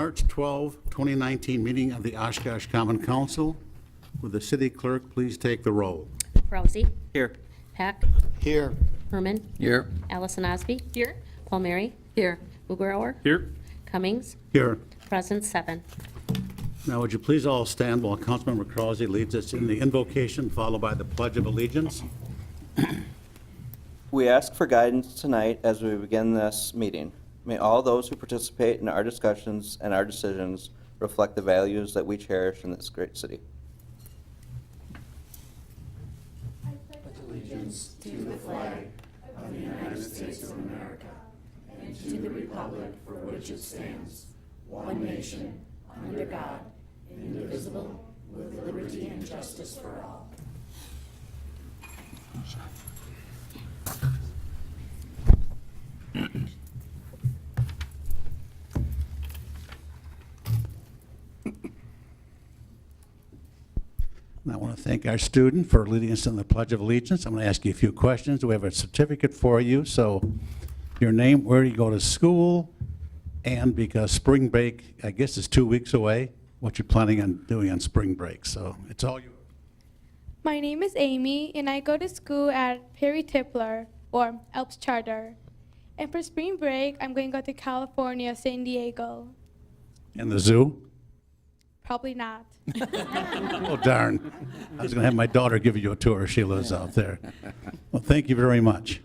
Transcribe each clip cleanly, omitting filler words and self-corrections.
March 12, 2019 meeting of the Oshkosh Common Council. Will the city clerk please take the roll? Rousey. Here. Peck. Here. Herman. Here. Allison Osby. Here. Palmieri. Here. Ugrauer. Here. Cummings. Here. Present 7. Now, would you please all stand while Councilmember Krause leads us in the invocation, followed by the Pledge of Allegiance? We ask for guidance tonight as we begin this meeting. May all those who participate in our discussions and our decisions reflect the values that we cherish in this great city. And I want to thank our student for leading us in the Pledge of Allegiance. I'm going to ask you a few questions. We have a certificate for you. So your name, where you go to school, and because spring break, I guess, is 2 weeks away, what you're planning on doing on spring break. So it's all yours. My name is Amy, and I go to school at Perry Tipler, or Alps Charter. And for spring break, I'm going to go to California, San Diego. And the zoo? Probably not. Oh, darn. I was going to have my daughter give you a tour. She lives out there. Well, thank you very much.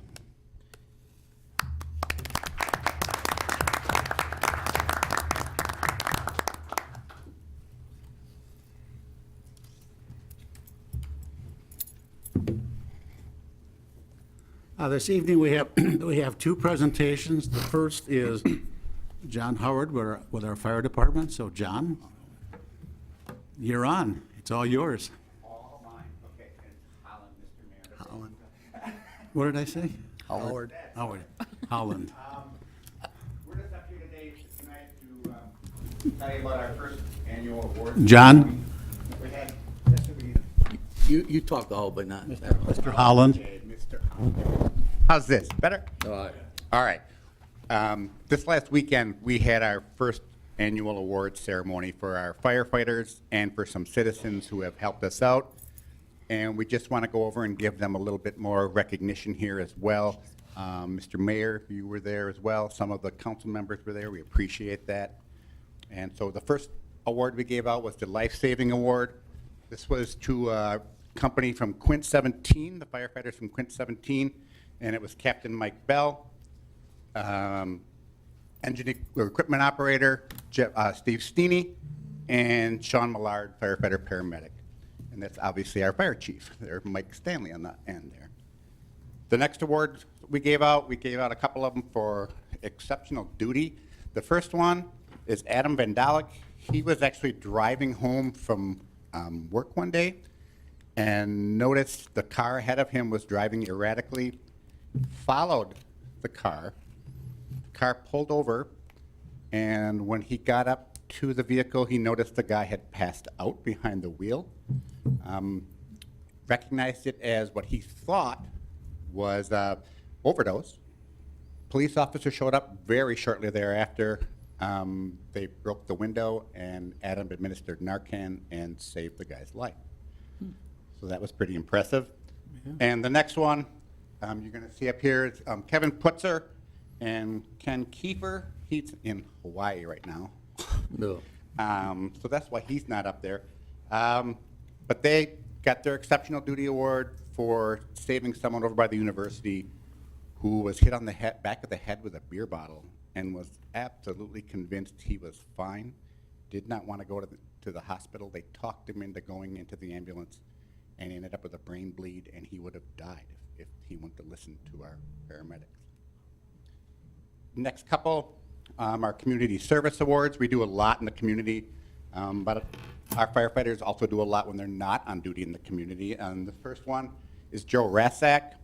This evening we have two presentations. The first is John Howard with our fire department. So, John, you're on. It's all yours. All mine. Okay, and Holland, Mr. Mayor. Holland. What did I say? Howard. Howard. Holland. We're just up here today tonight to tell you about our first annual award. John? We had, You talk the whole, but not. Mr. Holland. okay, Mr. Holland. How's this? Better? All All right. This last weekend, we had our first annual award ceremony for our firefighters and for some citizens who have helped us out. And we just want to go over and give them a little bit more recognition here as well. Mr. Mayor, you were there as well. Some of the council members were there. We appreciate that. And so the first award we gave out was the Life Saving Award. This was to a company from Quint 17, the firefighters from Quint 17, and it was Captain Mike Bell, engineer or equipment operator Steve Steeney, and Sean Millard, firefighter paramedic. And that's obviously our fire chief there, Mike Stanley on the end there. The next award we gave out a couple of them for exceptional duty. The first one is Adam Vandalik. He was actually driving home from work one day and noticed the car ahead of him was driving erratically, followed the car pulled over, and when he got up to the vehicle, he noticed the guy had passed out behind the wheel. Recognized it as what he thought was overdose. Police officer showed up very shortly thereafter. They broke the window, and Adam administered Narcan and saved the guy's life. So that was pretty impressive. Yeah. And the next one you're going to see up here is Kevin Putzer and Ken Kiefer. He's in Hawaii right now. No. So that's why he's not up there. But they got their Exceptional Duty Award for saving someone over by the university who was hit on the back of the head with a beer bottle and was absolutely convinced he was fine, did not want to go to the hospital. They talked him into going into the ambulance, and he ended up with a brain bleed, and he would have died if he went to listen to our paramedics. Next couple, our Community Service Awards. We do a lot in the community, but our firefighters also do a lot when they're not on duty in the community. And the first one is Joe Rassak,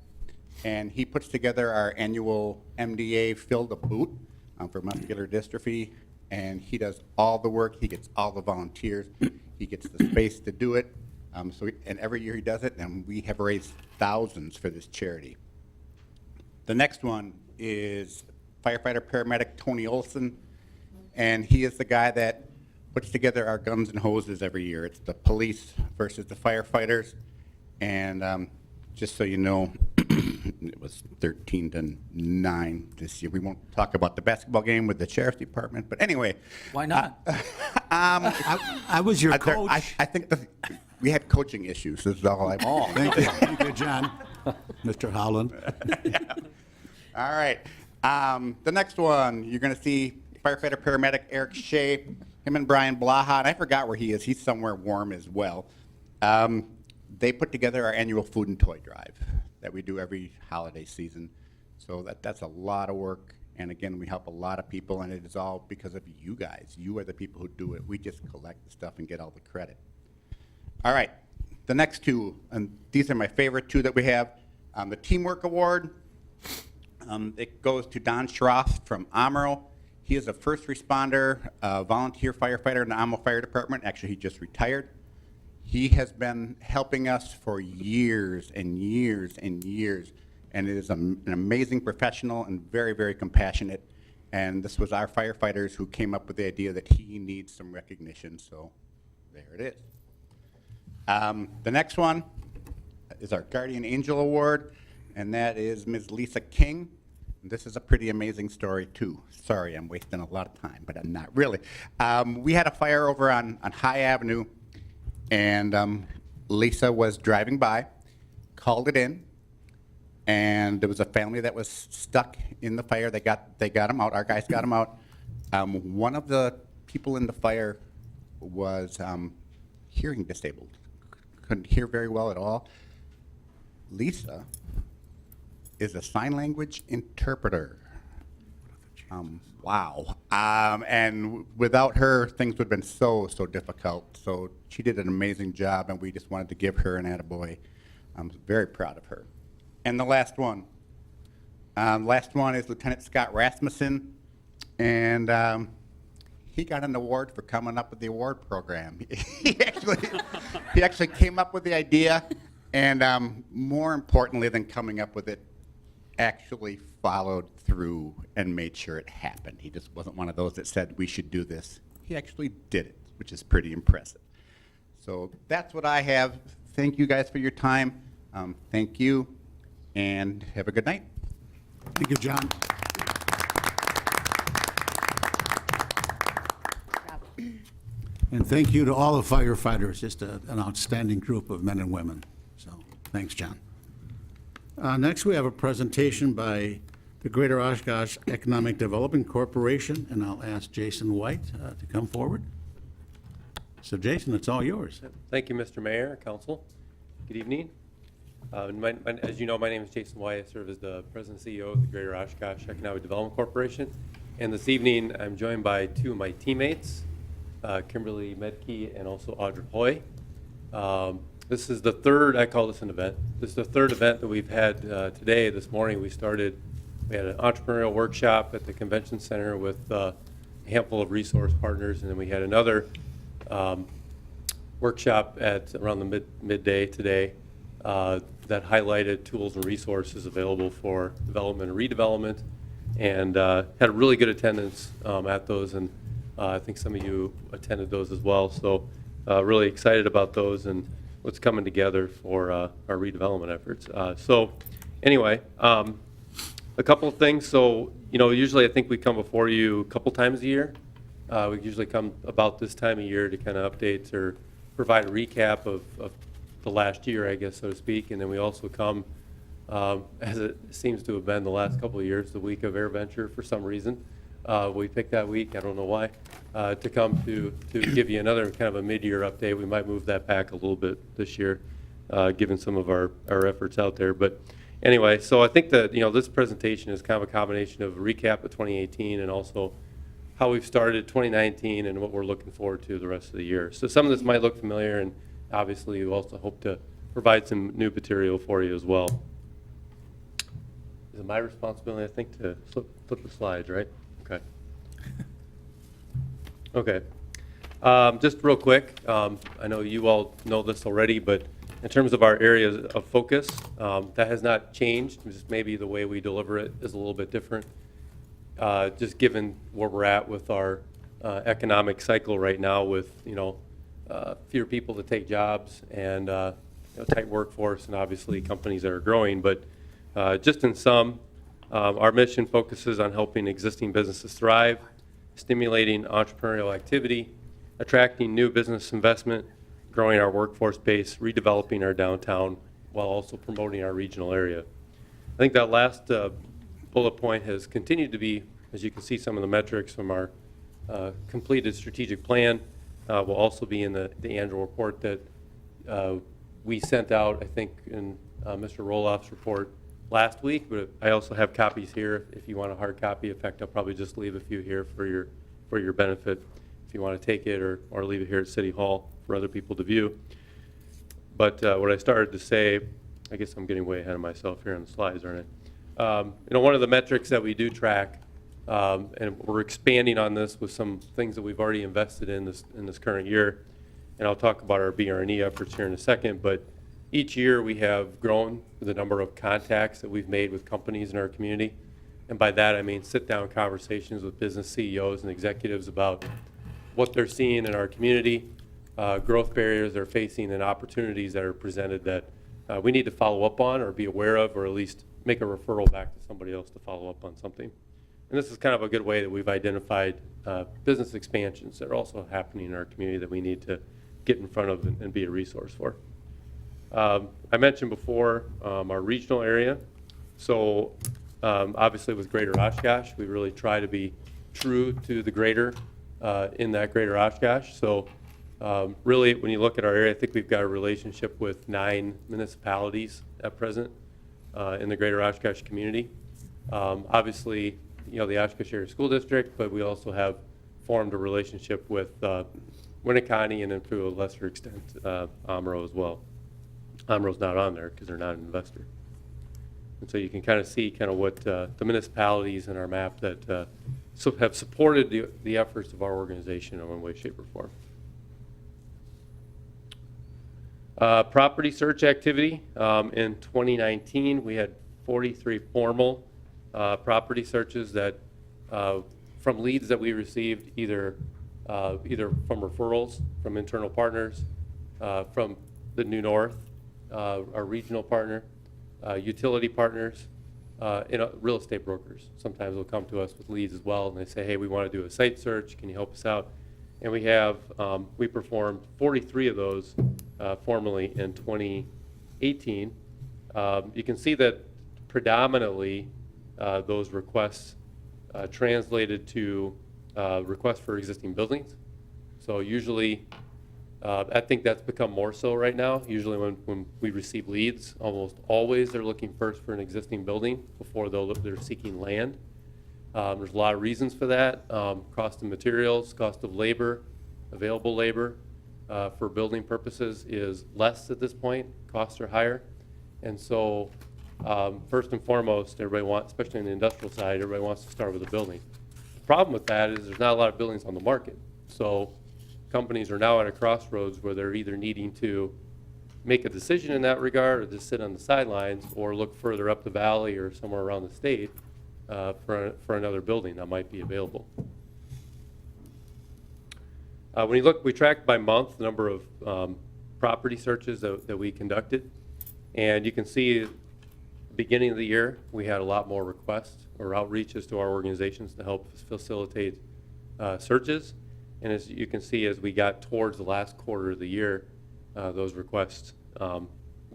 and he puts together our annual MDA Fill the Boot for muscular dystrophy, and he does all the work. He gets all the volunteers. He gets the space to do it. And every year he does it, and we have raised thousands for this charity. The next one is firefighter paramedic Tony Olson. and he is the guy that puts together our guns and hoses every year. It's the police versus the firefighters, and just so you know, it was 13-9 this year. We won't talk about the basketball game with the sheriff's department, but anyway. Why not? I was your coach. I think we had coaching issues. This is all I. Oh, Thank you, John. Mr. Howland. All right. The next one, you're going to see firefighter paramedic Eric Shea, him and Brian Blaha, and I forgot where he is. He's somewhere warm as well. They put together our annual food and toy drive that we do every holiday season. So that's a lot of work. And again, we help a lot of people, and it is all because of you guys. You are the people who do it. We just collect the stuff and get all the credit. All right. The next two, and these are my favorite two that we have. The Teamwork Award. It goes to Don Schroff from Amero. He is a first responder, volunteer firefighter in the Amero Fire Department. Actually, he just retired. He has been helping us for years and years and years, and is an amazing professional and very, very compassionate. And this was our firefighters who came up with the idea that he needs some recognition, so there it is. The next one is our Guardian Angel Award, and that is Ms. Lisa King. This is a pretty amazing story, too. Sorry, I'm wasting a lot of time, but I'm not really. We had a fire over on High Avenue, and Lisa was driving by, called it in, and there was a family that was stuck in the fire. They got them out. Our guys got them out. One of the people in the fire was hearing disabled, couldn't hear very well at all. Lisa is a sign language interpreter. Wow. And without her, things would have been so difficult. So she did an amazing job, and we just wanted to give her an attaboy. I'm very proud of her. And the last one. Last one is Lieutenant Scott Rasmussen, and he got an award for coming up with the award program. he actually came up with the idea, and more importantly than coming up with it, actually followed through and made sure it happened. He just wasn't one of those that said we should do this. He actually did it, which is pretty impressive. So that's what I have. Thank you guys for your time. Thank you, and have a good night. Thank you, John. And thank you to all the firefighters, just an outstanding group of men and women. So thanks, John. Next, we have a presentation by the Greater Oshkosh Economic Development Corporation, and I'll ask Jason White to come forward. So Jason, it's all yours. Thank you, Mr. Mayor, Council. Good evening. As you know, my name is Jason White. I serve as the President and CEO of the Greater Oshkosh Economic Development Corporation. And this evening, I'm joined by two of my teammates, Kimberly Medke and also Audra Hoy. This is the third, I call this an event. This is the third event that we've had today. This morning we had an entrepreneurial workshop at the convention center with a handful of resource partners, and then we had another workshop at around the midday today that highlighted tools and resources available for development and redevelopment, and had a really good attendance at those, and I think some of you attended those as well. So really excited about those and what's coming together for our redevelopment efforts. So anyway, a couple of things. So, usually I think we come before you a couple times a year. We usually come about this time of year to kind of update or provide a recap of the last year, I guess, so to speak. And then we also come, as it seems to have been the last couple of years, the week of AirVenture for some reason. We picked that week, I don't know why, to come to give you another kind of a mid-year update. We might move that back a little bit this year, given some of our efforts out there. But anyway, so I think that this presentation is kind of a combination of a recap of 2018 and also how we've started 2019 and what we're looking forward to the rest of the year. So some of this might look familiar, and obviously we also hope to provide some new material for you as well. Is it my responsibility, I think, to flip the slides, right? Okay. Okay. Just real quick, I know you all know this already, but in terms of our areas of focus, that has not changed. Just maybe the way we deliver it is a little bit different. Just given where we're at with our economic cycle right now with, fewer people to take jobs and tight workforce and obviously companies that are growing. But just in sum, our mission focuses on helping existing businesses thrive, stimulating entrepreneurial activity, attracting new business investment, growing our workforce base, redeveloping our downtown, while also promoting our regional area. I think that last bullet point has continued to be, as you can see, some of the metrics from our completed strategic plan will also be in the annual report that we sent out, I think, in Mr. Roloff's report last week, but I also have copies here if you want a hard copy. In fact, I'll probably just leave a few here for your benefit if you want to take it or leave it here at City Hall for other people to view. But what I started to say, I guess I'm getting way ahead of myself here on the slides, aren't I? One of the metrics that we do track, and we're expanding on this with some things that we've already invested in this current year, and I'll talk about our BR&E efforts here in a second, but each year we have grown the number of contacts that we've made with companies in our community, and by that I mean sit-down conversations with business CEOs and executives about what they're seeing in our community, growth barriers they're facing, and opportunities that are presented that we need to follow up on or be aware of, or at least make a referral back to somebody else to follow up on something. And this is kind of a good way that we've identified business expansions that are also happening in our community that we need to get in front of and be a resource for. I mentioned before our regional area. So obviously with Greater Oshkosh, we really try to be true to the greater in that Greater Oshkosh. So really, when you look at our area, I think we've got a relationship with 9 municipalities at present in the Greater Oshkosh community. Obviously, the Oshkosh Area School District, but we also have formed a relationship with Winneconne and then to a lesser extent Omro as well. Omro's not on there because they're not an investor. And so you can kind of see kind of what the municipalities in our map that have supported the efforts of our organization in one way, shape, or form. Property search activity. In 2019, we had 43 formal property searches that from leads that we received either from referrals from internal partners, from the New North, our regional partner, utility partners, and real estate brokers. Sometimes they'll come to us with leads as well, and they say, hey, we want to do a site search. Can you help us out? And we performed 43 of those formally in 2018. You can see that predominantly those requests translated to requests for existing buildings. So usually, I think that's become more so right now. Usually when we receive leads, almost always they're looking first for an existing building before they're seeking land. There's a lot of reasons for that. Cost of materials, cost of labor, available labor for building purposes is less at this point. Costs are higher. And so first and foremost, everybody wants, especially on the industrial side, everybody wants to start with a building. The problem with that is there's not a lot of buildings on the market. So companies are now at a crossroads where they're either needing to make a decision in that regard or just sit on the sidelines or look further up the valley or somewhere around the state for another building that might be available. When you look, we tracked by month the number of property searches that we conducted. And you can see beginning of the year, we had a lot more requests or outreaches to our organizations to help facilitate searches. And as you can see, as we got towards the last quarter of the year, those requests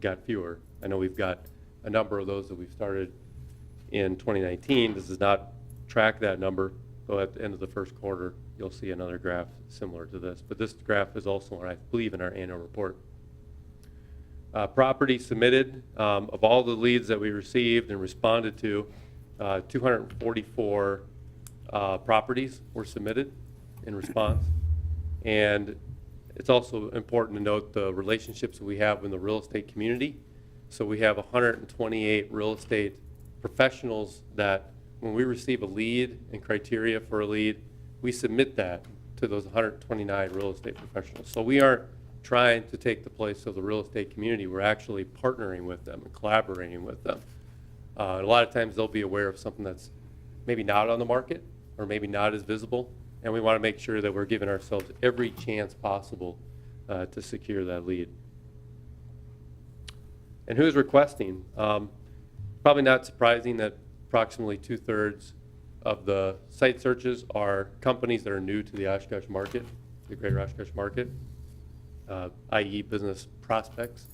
got fewer. I know we've got a number of those that we've started in 2019. This does not track that number, so at the end of the first quarter, you'll see another graph similar to this. But this graph is also, I believe, in our annual report. Property submitted, of all the leads that we received and responded to, 244 properties were submitted in response. And it's also important to note the relationships that we have in the real estate community. So we have 128 real estate professionals that when we receive a lead and criteria for a lead, we submit that to those 129 real estate professionals. So we aren't trying to take the place of the real estate community. We're actually partnering with them and collaborating with them. A lot of times they'll be aware of something that's maybe not on the market or maybe not as visible, and we want to make sure that we're giving ourselves every chance possible to secure that lead. And who's requesting? Probably not surprising that approximately 2/3 of the site searches are companies that are new to the Oshkosh market, the greater Oshkosh market, i.e. business prospects,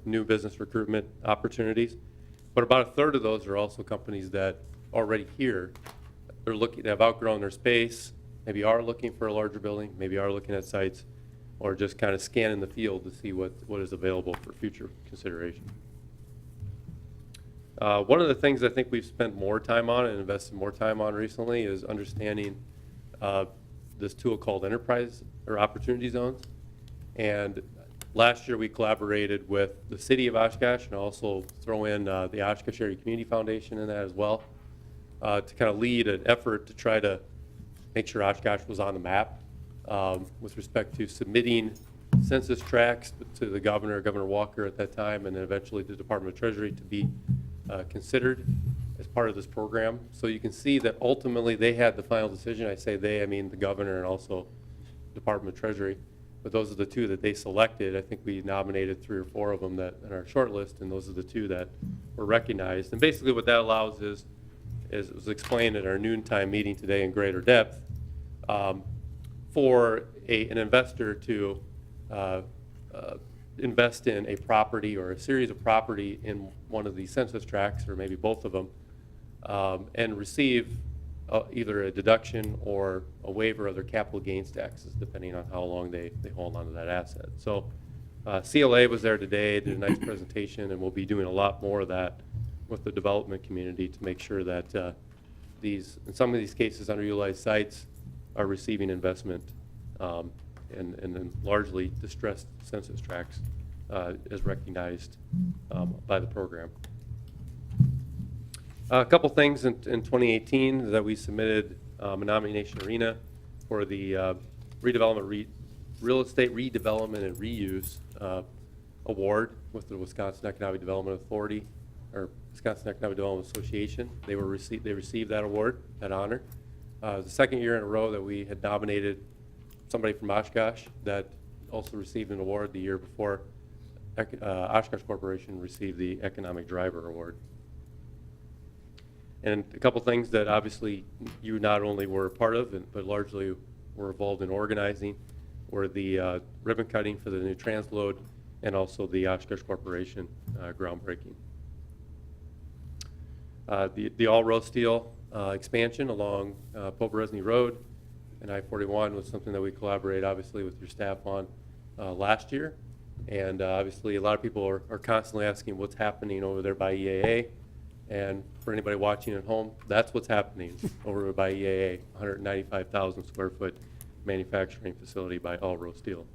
new business recruitment opportunities. But about 1/3 of those are also companies that already here, they're looking, they have outgrown their space, maybe are looking for a larger building, maybe are looking at sites, or just kind of scanning the field to see what is available for future consideration. One of the things I think we've spent more time on and invested more time on recently is understanding this tool called enterprise or opportunity zones. And last year we collaborated with the city of Oshkosh, and also throw in the Oshkosh Area Community Foundation in that as well, to kind of lead an effort to try to make sure Oshkosh was on the map with respect to submitting census tracts to the governor, Governor Walker at that time, and then eventually the Department of Treasury to be considered as part of this program. So you can see that ultimately they had the final decision. I say they, I mean the governor and also Department of Treasury. But those are the two that they selected. I think we nominated 3 or 4 of them that in our short list, and those are the 2 that were recognized. And basically what that allows is it was explained at our noontime meeting today in greater depth, for an investor to invest in a property or a series of property in one of these census tracts, or maybe both of them, and receive either a deduction or a waiver of their capital gains taxes, depending on how long they hold on to that asset. So CLA was there today, did a nice presentation, and we'll be doing a lot more of that with the development community to make sure that in some of these cases, underutilized sites are receiving investment, and then largely distressed census tracts is recognized by the program. A couple things in 2018 that we submitted a nomination arena for the real estate redevelopment and reuse award with the Wisconsin Economic Development Authority, or Wisconsin Economic Development Association. They received that award, that honor. The second year in a row that we had nominated somebody from Oshkosh that also received an award the year before. Oshkosh Corporation received the Economic Driver Award. And a couple things that obviously you not only were a part of, but largely were involved in organizing, were the ribbon cutting for the new transload, and also the Oshkosh Corporation groundbreaking. The all-road steel expansion along Pope Resney Road and I-41 was something that we collaborated obviously with your staff on last year. And obviously a lot of people are constantly asking what's happening over there by EAA. And for anybody watching at home, that's what's happening over by EAA, 195,000 square foot manufacturing facility by All Road Steel.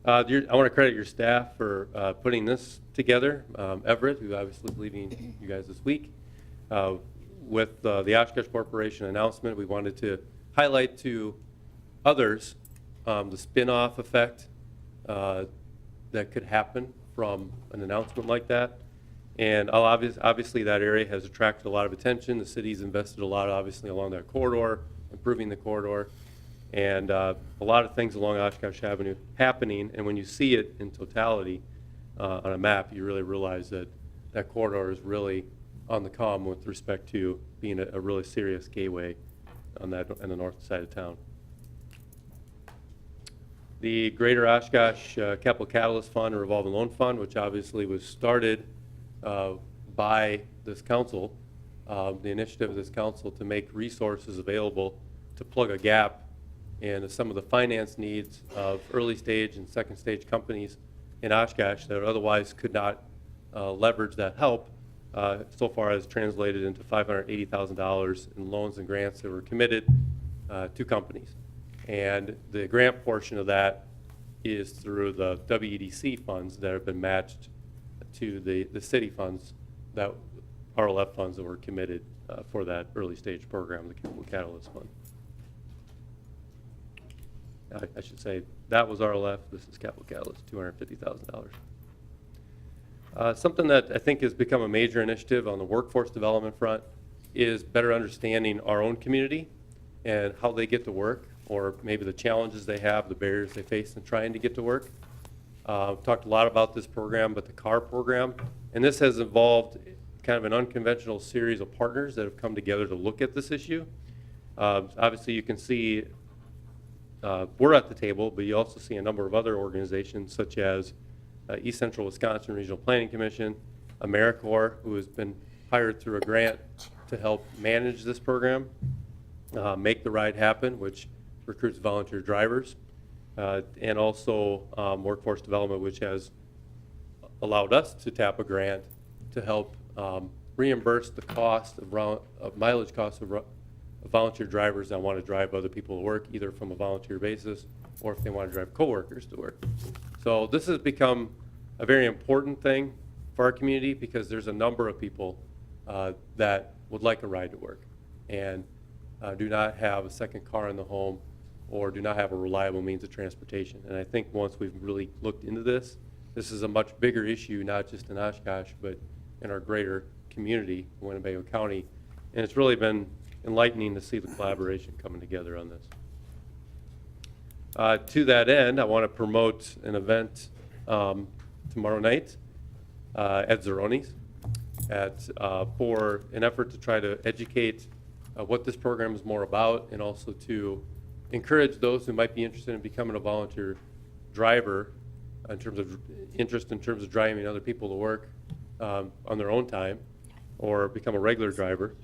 I want to credit your staff for putting this together. Everett, who obviously is leaving you guys this week. With the Oshkosh Corporation announcement, we wanted to highlight to others the spin-off effect that could happen from an announcement like that. And obviously that area has attracted a lot of attention. The city's invested a lot, obviously, along that corridor, improving the corridor, and a lot of things along Oshkosh Avenue happening. And when you see it in totality on a map, you really realize that that corridor is really on the come with respect to being a really serious gateway on the north side of town. The Greater Oshkosh Capital Catalyst Fund, or Revolving Loan Fund, which obviously was started by this council, the initiative of this council to make resources available to plug a gap in some of the finance needs of early stage and second stage companies in Oshkosh that otherwise could not leverage that help, so far as translated into $580,000 in loans and grants that were committed to companies. And the grant portion of that is through the WEDC funds that have been matched to the city funds, that RLF funds that were committed for that early stage program, the Capital Catalyst Fund. I should say that was RLF, this is Capital Catalyst, $250,000. Something that I think has become a major initiative on the workforce development front is better understanding our own community and how they get to work, or maybe the challenges they have, the barriers they face in trying to get to work. Talked a lot about this program, but the CAR program, and this has involved kind of an unconventional series of partners that have come together to look at this issue. Obviously, you can see we're at the table, but you also see a number of other organizations such as East Central Wisconsin Regional Planning Commission, AmeriCorps, who has been hired through a grant to help manage this program, Make the Ride Happen, which recruits volunteer drivers, and also Workforce Development, which has allowed us to tap a grant to help reimburse the cost of mileage costs of volunteer drivers that want to drive other people to work, either from a volunteer basis or if they want to drive coworkers to work. So this has become a very important thing for our community because there's a number of people that would like a ride to work and do not have a second car in the home or do not have a reliable means of transportation. And I think once we've really looked into this, this is a much bigger issue, not just in Oshkosh, but in our greater community, Winnebago County. And it's really been enlightening to see the collaboration coming together on this. To that end, I want to promote an event tomorrow night at Zeroni's for an effort to try to educate what this program is more about and also to encourage those who might be interested in becoming a volunteer driver in terms of driving other people to work on their own time or become a regular driver.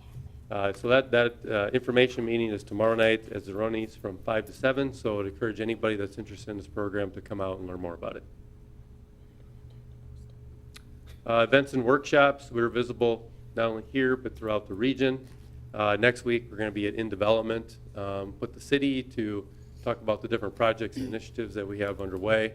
So that information meeting is tomorrow night at Zeroni's from 5 to 7, so I'd encourage anybody that's interested in this program to come out and learn more about it. Events and workshops, we're visible not only here but throughout the region. Next week we're going to be at In Development with the city to talk about the different projects and initiatives that we have underway.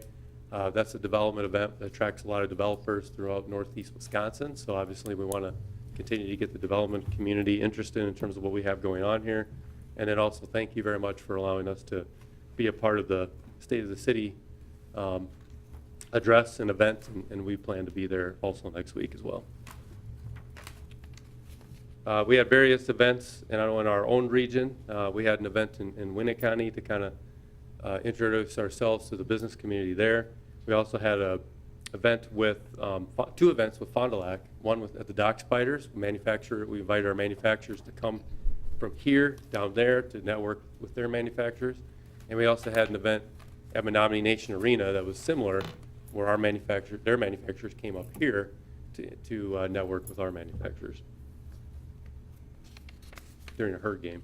That's a development event that attracts a lot of developers throughout northeast Wisconsin, so obviously we want to continue to get the development community interested in terms of what we have going on here. And then also thank you very much for allowing us to be a part of the State of the City address and event, and we plan to be there also next week as well. We had various events in our own region. We had an event in Winnebago County to kind of introduce ourselves to the business community there. We also had a event with two events with Fond du Lac. One at the Dock Spiders. We invited our manufacturers to come from here down there to network with their manufacturers. And we also had an event at Menominee Nation Arena that was similar, where their manufacturers came up here to network with our manufacturers during a herd game.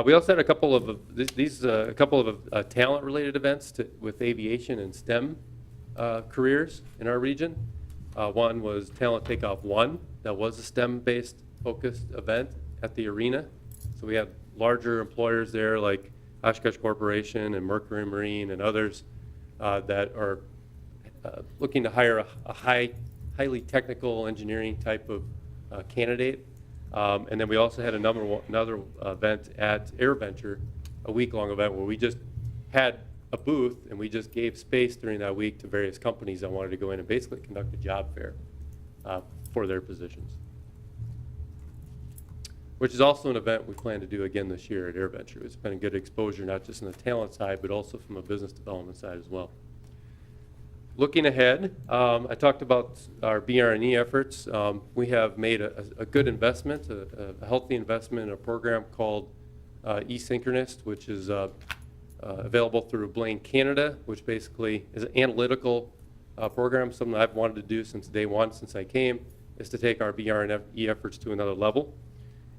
We also had a couple of talent-related events with aviation and STEM careers in our region. One was Talent Takeoff 1. That was a STEM-based focused event at the arena. So we had larger employers there like Oshkosh Corporation and Mercury Marine and others that are looking to hire a highly technical engineering type of candidate. And then we also had another event at AirVenture, a week-long event where we just had a booth and we just gave space during that week to various companies that wanted to go in and basically conduct a job fair for their positions, which is also an event we plan to do again this year at AirVenture. It's been a good exposure, not just on the talent side, but also from a business development side as well. Looking ahead, I talked about our BR&E efforts. We have made a good investment, a healthy investment in a program called eSynchronist, which is available through Blaine Canada, which basically is an analytical program, something I've wanted to do since day one, since I came, is to take our BR&E efforts to another level.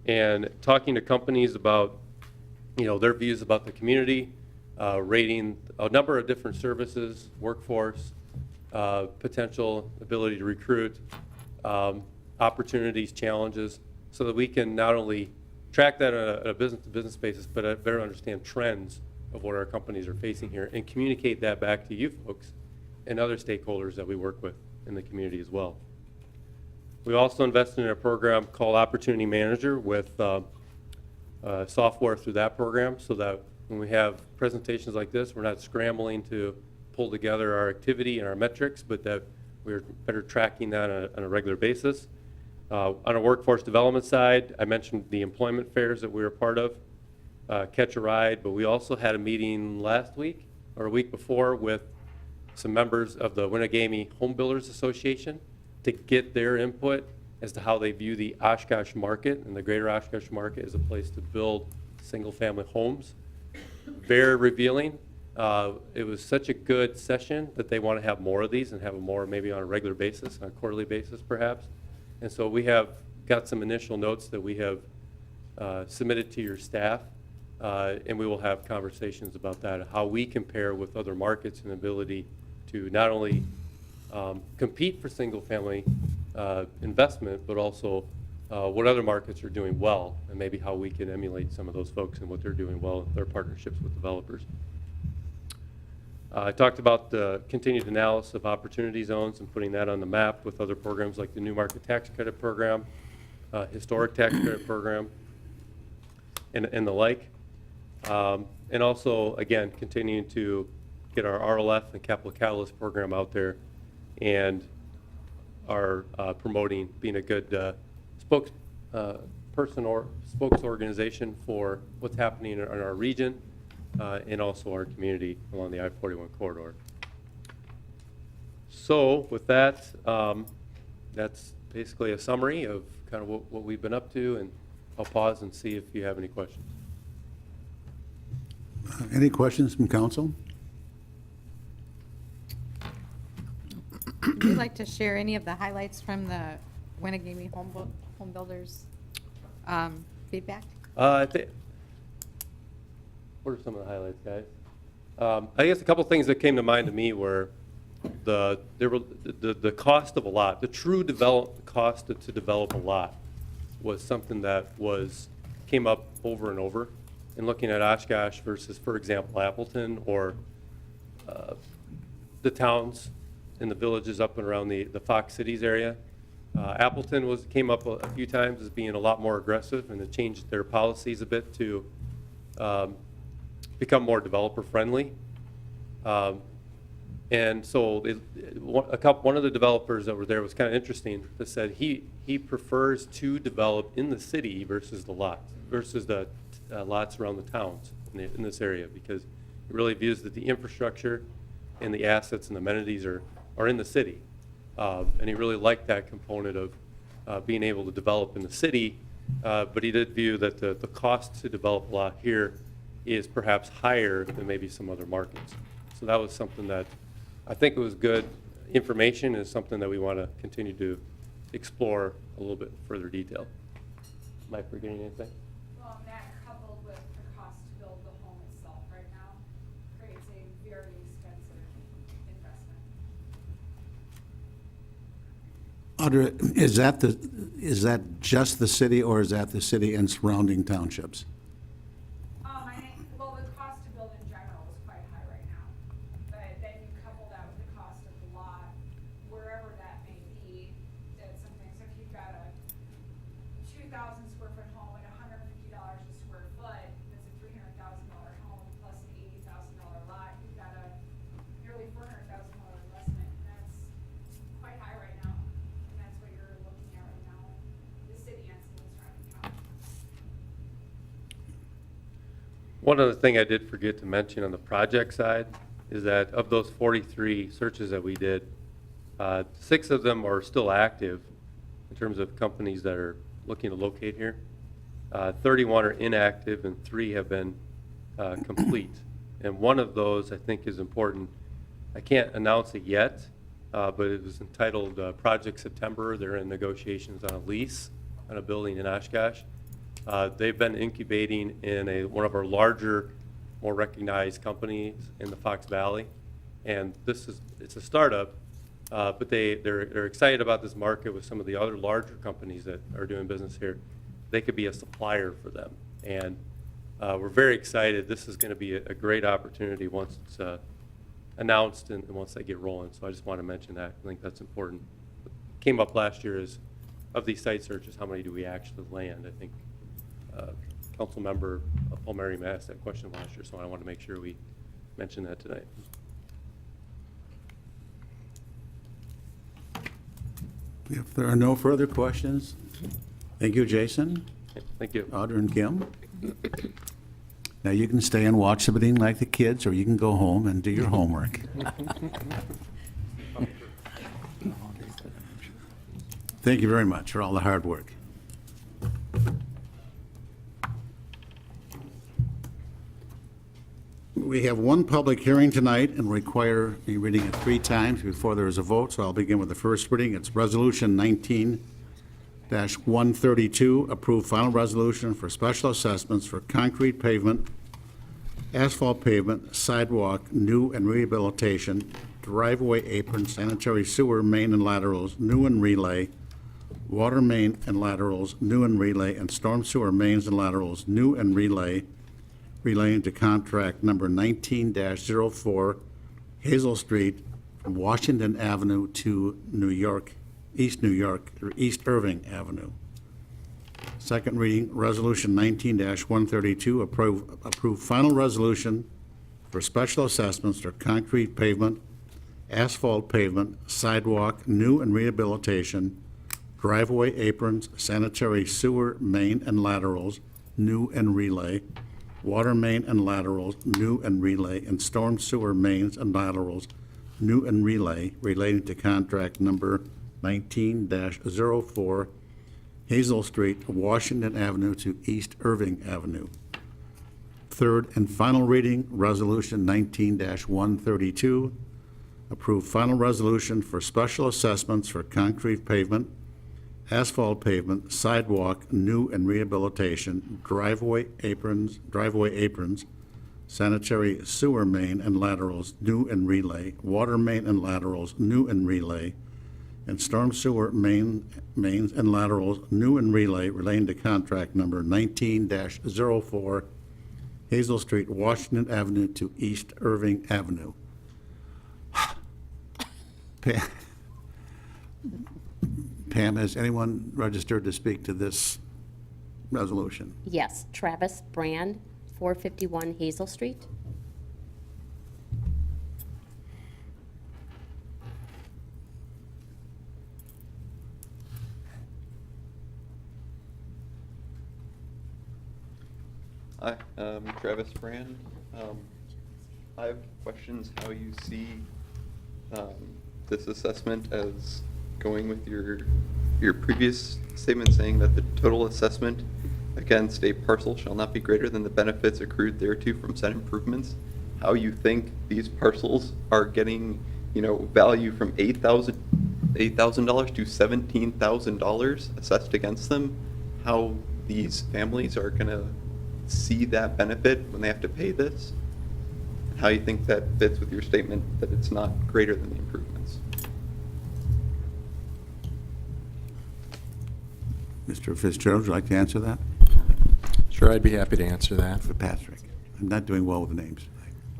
And talking to companies about their views about the community, rating a number of different services, workforce, potential ability to recruit, opportunities, challenges, so that we can not only track that on a business-to-business basis, but better understand trends of what our companies are facing here and communicate that back to you folks and other stakeholders that we work with in the community as well. We also invested in a program called Opportunity Manager with software through that program so that when we have presentations like this, we're not scrambling to pull together our activity and our metrics, but that we're better tracking that on a regular basis. On our workforce development side, I mentioned the employment fairs that we were part of, Catch a Ride, but we also had a meeting last week or a week before with some members of the Winnegamie Home Builders Association to get their input as to how they view the Oshkosh market and the greater Oshkosh market as a place to build single-family homes. Very revealing. It was such a good session that they want to have more of these and have them more maybe on a regular basis, on a quarterly basis perhaps. And so we have got some initial notes that we have submitted to your staff, and we will have conversations about that, how we compare with other markets and ability to not only compete for single-family investment, but also what other markets are doing well, and maybe how we can emulate some of those folks and what they're doing well in their partnerships with developers. I talked about the continued analysis of opportunity zones and putting that on the map with other programs like the New Market Tax Credit Program, Historic Tax Credit Program, and the like. And also, again, continuing to get our RLF and Capital Catalyst program out there and are promoting being a good spokesperson or spokes organization for what's happening in our region and also our community along the I-41 corridor. So with that, that's basically a summary of kind of what we've been up to, and I'll pause and see if you have any questions. Any questions from council? Would you like to share any of the highlights from the Winnegamie Home Builders feedback? What are some of the highlights, guys? I guess a couple things that came to mind to me were the cost of a lot, the true cost to develop a lot was something that came up over and over. In looking at Oshkosh versus, for example, Appleton or the towns and the villages up and around the Fox Cities area. Appleton came up a few times as being a lot more aggressive, and it changed their policies a bit to become more developer friendly. And so one of the developers that were there was kind of interesting that said he prefers to develop in the city versus the lots around the towns in this area, because he really views that the infrastructure and the assets and amenities are in the city. And he really liked that component of being able to develop in the city, but he did view that the cost to develop a lot here is perhaps higher than maybe some other markets. So that was something that I think it was good information, and something that we want to continue to explore a little bit further detail. Am I forgetting anything? Well, that coupled with the cost to build the home itself right now creates a very expensive investment. Is that just the city, or is that the city and surrounding townships? Well, the cost to build in general is quite high right now. But then you couple that with the cost of the lot, wherever that may be, that's something. So if you've got a 2,000 square foot home at $150 a square foot, that's a $300,000 home plus an $80,000 lot, you've got a nearly $400,000 investment, and that's quite high right now. And that's what you're looking at right now, the city and some of the surrounding counties. One other thing I did forget to mention on the project side is that of those 43 searches that we did, 6 of them are still active in terms of companies that are looking to locate here. 31 are inactive, and 3 have been complete. And one of those I think is important. I can't announce it yet, but it was entitled Project September. They're in negotiations on a lease on a building in Oshkosh. They've been incubating in one of our larger, more recognized companies in the Fox Valley, and it's a startup, but they're excited about this market with some of the other larger companies that are doing business here. They could be a supplier for them, and we're very excited. This is going to be a great opportunity once it's announced and once they get rolling. So I just want to mention that. I think that's important. What came up last year is, of these site searches, how many do we actually land? I think Council Member Paul Merriam asked that question last year, so I want to make sure we mention that tonight. If there are no further questions, thank you, Jason, Thank you. Audra, and Kim. Now, you can stay and watch the meeting like the kids, or you can go home and do your homework. Thank you very much for all the hard work. We have one public hearing tonight and require me reading it 3 times before there is a vote, so I'll begin with the first reading. It's Resolution 19-132, approve final resolution for special assessments for concrete pavement, asphalt pavement, sidewalk, new and rehabilitation, driveway apron, sanitary sewer main and laterals, new and relay, water main and laterals, new and relay, and storm sewer mains and laterals, new and relay, relating to contract number 19-04, Hazel Street, from Washington Avenue to East New York, or East Irving Avenue. Second reading, Resolution 19-132, approve final resolution for special assessments for concrete pavement, asphalt pavement, sidewalk, new and rehabilitation, driveway aprons, sanitary sewer main and laterals, new and relay, water main and laterals, new and relay, and storm sewer mains and laterals, new and relay, relating to contract number 19-04, Hazel Street, Washington Avenue to East Irving Avenue. Third and final reading, Resolution 19-132, approve final resolution for special assessments for concrete pavement, asphalt pavement, sidewalk, new and rehabilitation, driveway aprons, sanitary sewer main and laterals, new and relay, water main and laterals, new and relay, and storm sewer mains and laterals, new and relay, relating to contract number 19-04, Hazel Street, Washington Avenue to East Irving Avenue. Pam, has anyone registered to speak to this resolution? Yes, Travis Brand, 451 Hazel Street. Hi, Travis Brand. I have questions how you see this assessment as going with your previous statement saying that the total assessment against a parcel shall not be greater than the benefits accrued thereto from said improvements. How you think these parcels are getting, value from $8,000 to $17,000 assessed against them? How these families are gonna see that benefit when they have to pay this? How you think that fits with your statement that it's not greater than the improvements? Mr. Fitzgerald, would you like to answer that? Sure, I'd be happy to answer that. For Patrick. I'm not doing well with the names.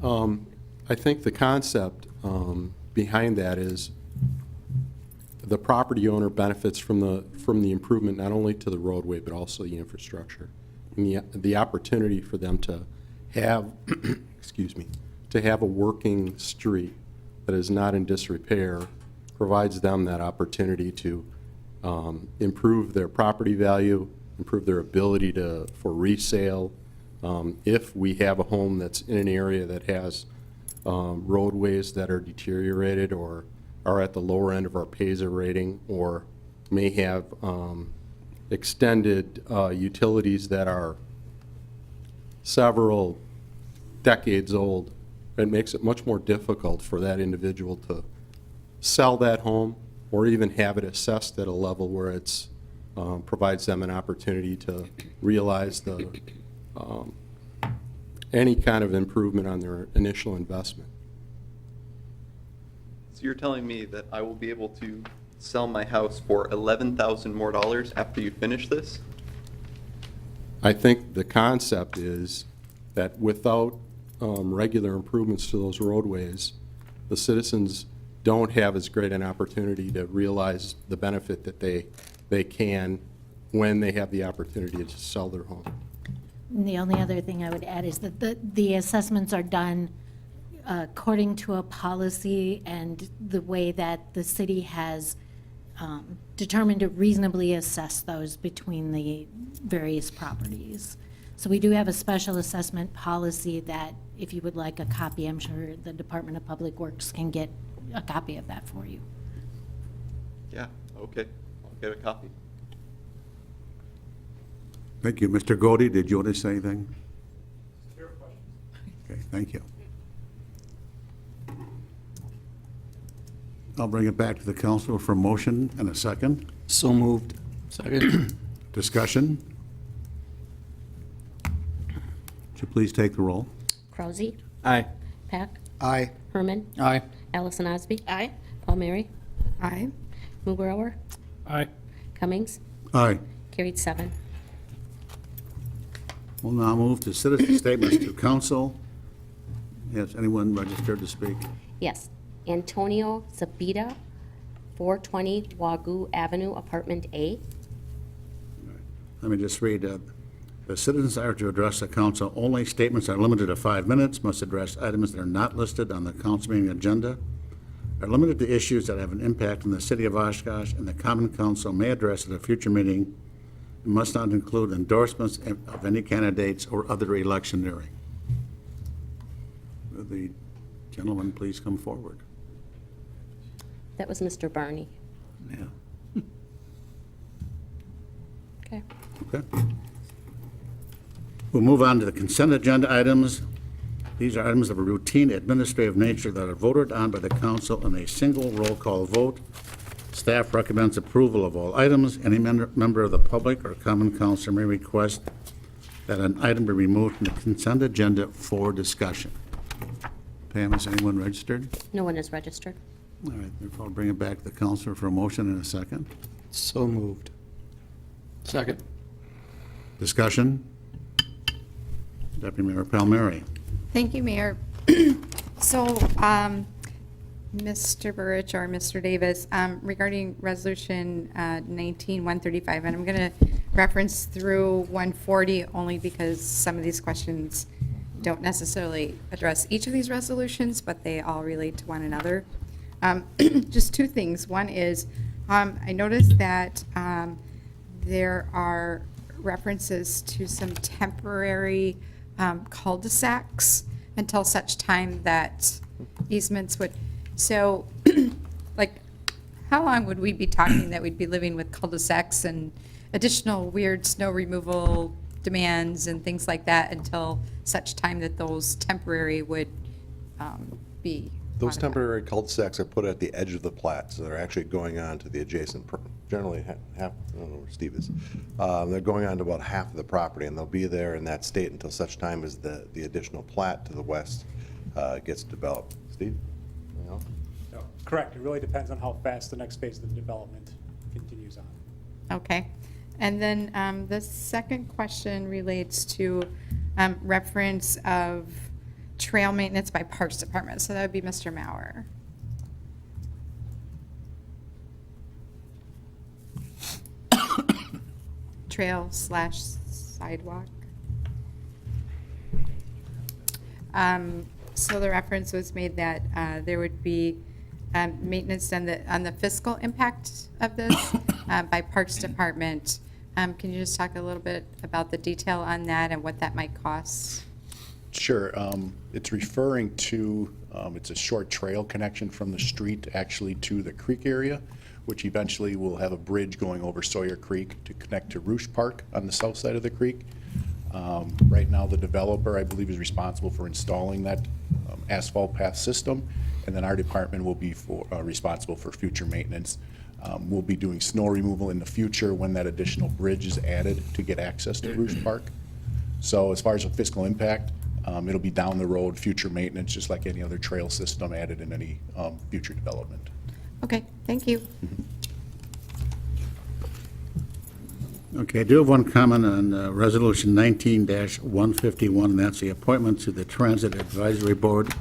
I think the concept behind that is the property owner benefits from the improvement not only to the roadway but also the infrastructure. And the opportunity for them to have, excuse me, to have a working street that is not in disrepair provides them that opportunity to improve their property value, improve their ability for resale. If we have a home that's in an area that has roadways that are deteriorated or are at the lower end of our PASA rating or may have extended utilities that are several decades old, it makes it much more difficult for that individual to sell that home or even have it assessed at a level where it's provides them an opportunity to realize any kind of improvement on their initial investment. So you're telling me that I will be able to sell my house for $11,000 more after you finish this? I think the concept is that without regular improvements to those roadways, the citizens don't have as great an opportunity to realize the benefit that they can when they have the opportunity to sell their home. And the only other thing I would add is that the assessments are done according to a policy and the way that the city has determine to reasonably assess those between the various properties. So we do have a special assessment policy that, if you would like a copy, I'm sure the Department of Public Works can get a copy of that for you. Yeah, okay, I'll get a copy. Thank you. Mr. Godey, did you want to say anything? Okay, thank you. I'll bring it back to the council for a motion and a second. So moved. Second. Discussion? Would you please take the roll? Krause, Aye. Pack, Aye. Herman, Aye. Allison Osby. Aye. Palmieri, Aye. Mugrower, Aye. Cummings, Aye. carried 7. We'll now move to citizen statements to council. Has anyone registered to speak? Yes. Antonio Zabita, 420 Wagoo Avenue, Apartment A. Let me just read, the citizens are to address the council only. Statements are limited to 5 minutes, must address items that are not listed on the council meeting agenda, are limited to issues that have an impact on the city of Oshkosh, and the common council may address at a future meeting, and must not include endorsements of any candidates or other electioneering. Will the gentleman please come forward? That was Mr. Barney. Yeah. Okay. Okay. We'll move on to the consent agenda items. These are items of a routine administrative nature that are voted on by the council in a single roll call vote. Staff recommends approval of all items. Any member of the public or common council may request that an item be removed from the consent agenda for discussion. Pam, is anyone registered? No one is registered. All right, therefore I'll bring it back to the councilor for a motion in a second. So moved. Second. Discussion? Deputy Mayor Palmieri. Thank you, Mayor. So, Mr. Burrich or Mr. Davis, regarding Resolution 19-135, and I'm going to reference through 140 only because some of these questions don't necessarily address each of these resolutions, but they all relate to one another. Just 2 things. One is, I noticed that there are references to some temporary cul-de-sacs until such time that easements would, so, like, how long would we be talking that we'd be living with cul-de-sacs and additional weird snow removal demands and things like that until such time that those temporary would be Those modified? temporary cul-de-sacs are put at the edge of the plat, so they're actually going on to the adjacent, generally half, I don't know where Steve is. They're going on to about half of the property, and they'll be there in that state until such time as the additional plat to the west gets developed. Steve? Anything else? No, correct. It really depends on how fast the next phase of the development continues on. Okay. And then the second question relates to reference of trail maintenance by Parks Department. So that would be Mr. Mauer. Trail/sidewalk. So the reference was made that there would be maintenance on the fiscal impact of this by Parks Department. Can you just talk a little bit about the detail on that and what that might cost? Sure. It's referring to, it's a short trail connection from the street actually to the creek area, which eventually will have a bridge going over Sawyer Creek to connect to Roosh Park on the south side of the creek. Right now, the developer, I believe, is responsible for installing that asphalt path system, and then our department will be responsible for future maintenance. We'll be doing snow removal in the future when that additional bridge is added to get access to Roosh Park. So as far as the fiscal impact, it'll be down the road, future maintenance, just like any other trail system added in any future development. Okay, thank you. Okay, I do have one comment on Resolution 19-151, and that's the appointment to the Transit Advisory Board.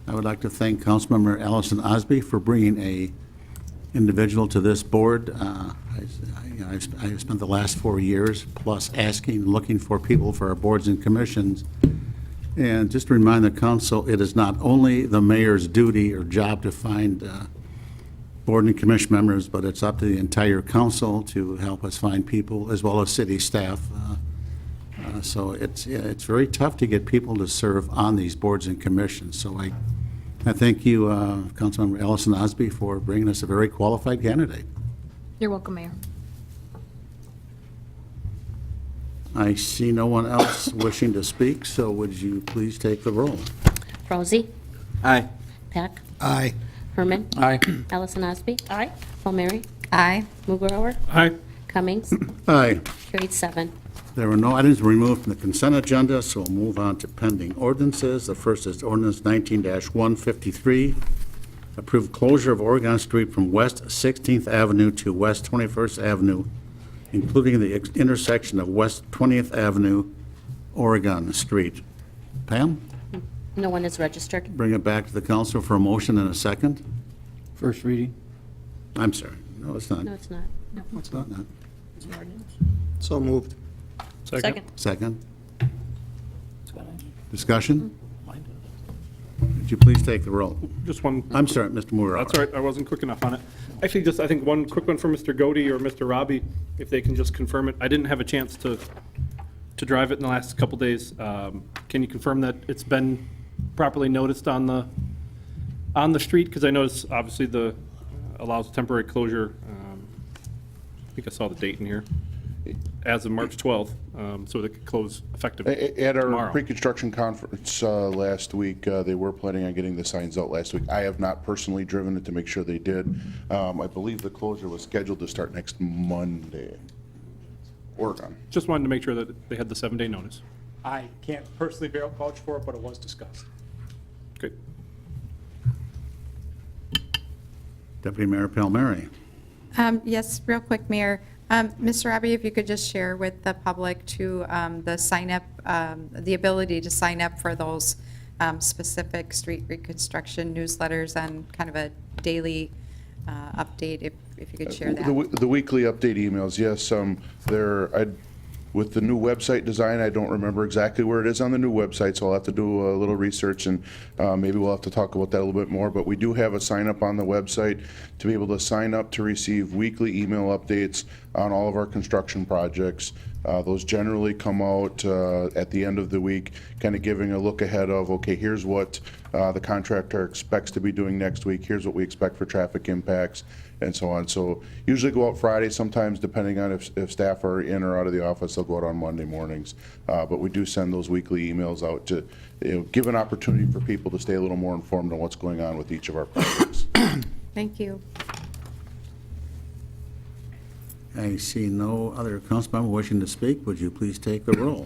I would like to thank Councilmember Allison Osby for bringing a individual to this board. I've spent the last 4 years plus looking for people for our boards and commissions. And just to remind the council, it is not only the mayor's duty or job to find board and commission members, but it's up to the entire council to help us find people, as well as city staff. So it's very tough to get people to serve on these boards and commissions. So I thank you, Councilmember Allison Osby, for bringing us a very qualified candidate. You're welcome, Mayor. I see no one else wishing to speak, so would you please take the roll? Rosie? Aye. Peck? Aye. Herman? Aye. Allison Osby? Aye. Palmieri? Aye. Mugrower? Aye. Cummings? Aye. Carried 7. There are no items removed from the consent agenda, so we'll move on to pending ordinances. The first is ordinance 19-153. Approve closure of Oregon Street from West 16th Avenue to West 21st Avenue, including the intersection of West 20th Avenue, Oregon Street. Pam, No one is registered. bring it back to the council for a motion and a second. First reading. I'm sorry. No, it's not. No, it's not. No. It's not. It's an ordinance. So moved. Second. Second. Discussion? Would you please take the roll? Just one. I'm sorry, Mr. Moore. That's all right, I wasn't quick enough on it. Actually, just, I think one quick one for Mr. Godey or Mr. Robbie, if they can just confirm it. I didn't have a chance to drive it in the last couple days. Can you confirm that it's been properly noticed on the street? Because I noticed, obviously, the allows temporary closure. I think I saw the date in here, as of March 12th, so it could close effective At our tomorrow. pre-construction conference last week, they were planning on getting the signs out last week. I have not personally driven it to make sure they did. I believe the closure was scheduled to start next Monday. Oregon. Just wanted to make sure that they had the 7-day notice. I can't personally vouch for it, but it was discussed. Great. Deputy Mayor Palmieri. Yes, real quick, Mayor. Mr. Robbie, if you could just share with the public to the sign up, the ability to sign up for those specific street reconstruction newsletters on kind of a daily update, if you could share that. The weekly update emails, yes. With the new website design, I don't remember exactly where it is on the new website, so I'll have to do a little research, and maybe we'll have to talk about that a little bit more. But we do have a sign up on the website to be able to sign up to receive weekly email updates on all of our construction projects. Those generally come out at the end of the week, kind of giving a look ahead of, okay, here's what the contractor expects to be doing next week, here's what we expect for traffic impacts, and so on. So usually go out Friday, sometimes depending on if staff are in or out of the office, they'll go out on Monday mornings. But we do send those weekly emails out to give an opportunity for people to stay a little more informed on what's going on with each of our projects. Thank you. I see no other council member wishing to speak. Would you please take the roll?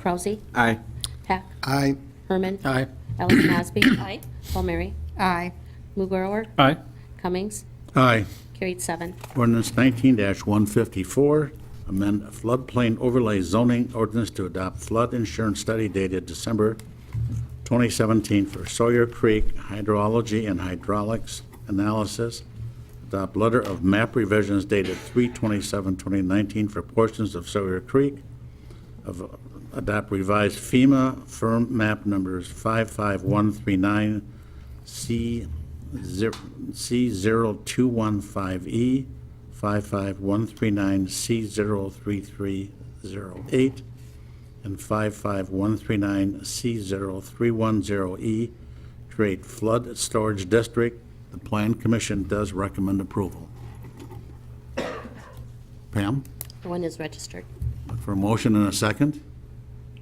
Rosie? Aye. Peck? Aye. Herman? Aye. Allison Osby? Aye. Palmieri? Aye. Mugrower? Aye. Cummings? Aye. Carried 7. Ordinance 19-154, amend floodplain overlay zoning ordinance to adopt flood insurance study dated December 2017 for Sawyer Creek hydrology and hydraulics analysis. Adopt letter of map revisions dated 3/27/2019 for portions of Sawyer Creek. Adopt revised FEMA firm map numbers 55139 C0215E, 55139 C03308, and 55139 C0310E, create flood storage district. The Plan Commission does recommend approval. Pam, No one is registered. look for a motion and a second.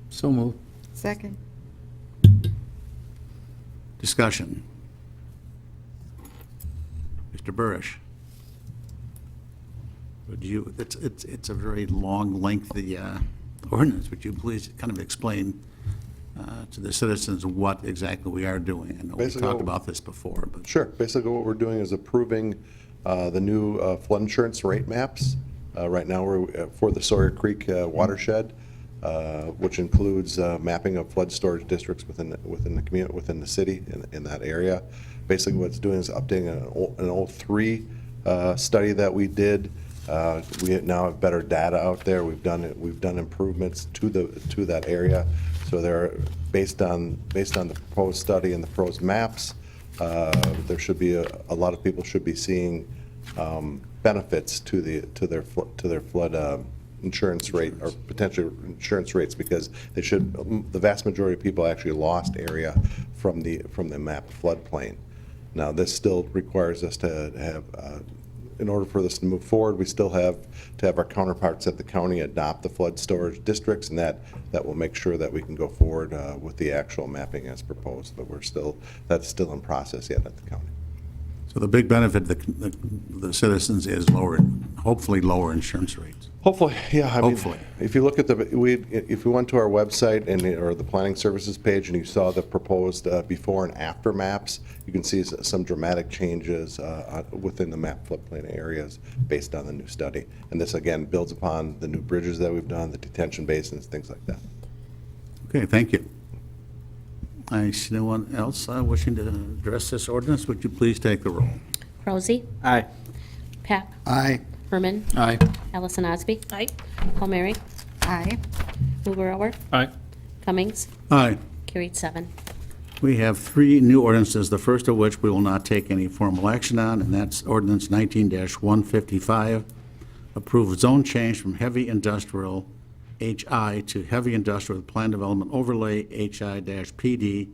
So moved. Second. Discussion. Mr. Burrish. Would you, it's a very long, lengthy ordinance. Would you please kind of explain to the citizens what exactly we are doing? I know we Basically, talked about this before, but. Sure. Basically, what we're doing is approving the new flood insurance rate maps. Right now, we're for the Sawyer Creek watershed, which includes mapping of flood storage districts within the community, within the city, in that area. Basically, what it's doing is updating an 03 study that we did. We now have better data out there. We've done improvements to that area. So they're based on the proposed study and the proposed maps. There should be a lot of people should be seeing benefits to their flood insurance rate, or potential insurance rates, because the vast majority of people actually lost area from the mapped floodplain. Now, this still requires us to have, in order for this to move forward, we still have to have our counterparts at the county adopt the flood storage districts, and that will make sure that we can go forward with the actual mapping as proposed, but that's still in process yet at the county. So the big benefit to the citizens is hopefully lower insurance rates. Hopefully, yeah. I mean, Hopefully. if you look at if we went to our website or the planning services page and you saw the proposed before and after maps, you can see some dramatic changes within the map floodplain areas based on the new study. And this again builds upon the new bridges that we've done, the detention basins, things like that. Okay, thank you. I see no one else wishing to address this ordinance. Would you please take the roll? Rousey. Aye. Pack. Aye. Herman. Aye. Allison Osby. Aye. Palmieri. Aye. Mugrower. Aye. Cummings. Aye. Carried 7. We have 3 new ordinances, the first of which we will not take any formal action on, and that's ordinance 19-155. Approve zone change from heavy industrial HI to heavy industrial with plan development overlay HI-PD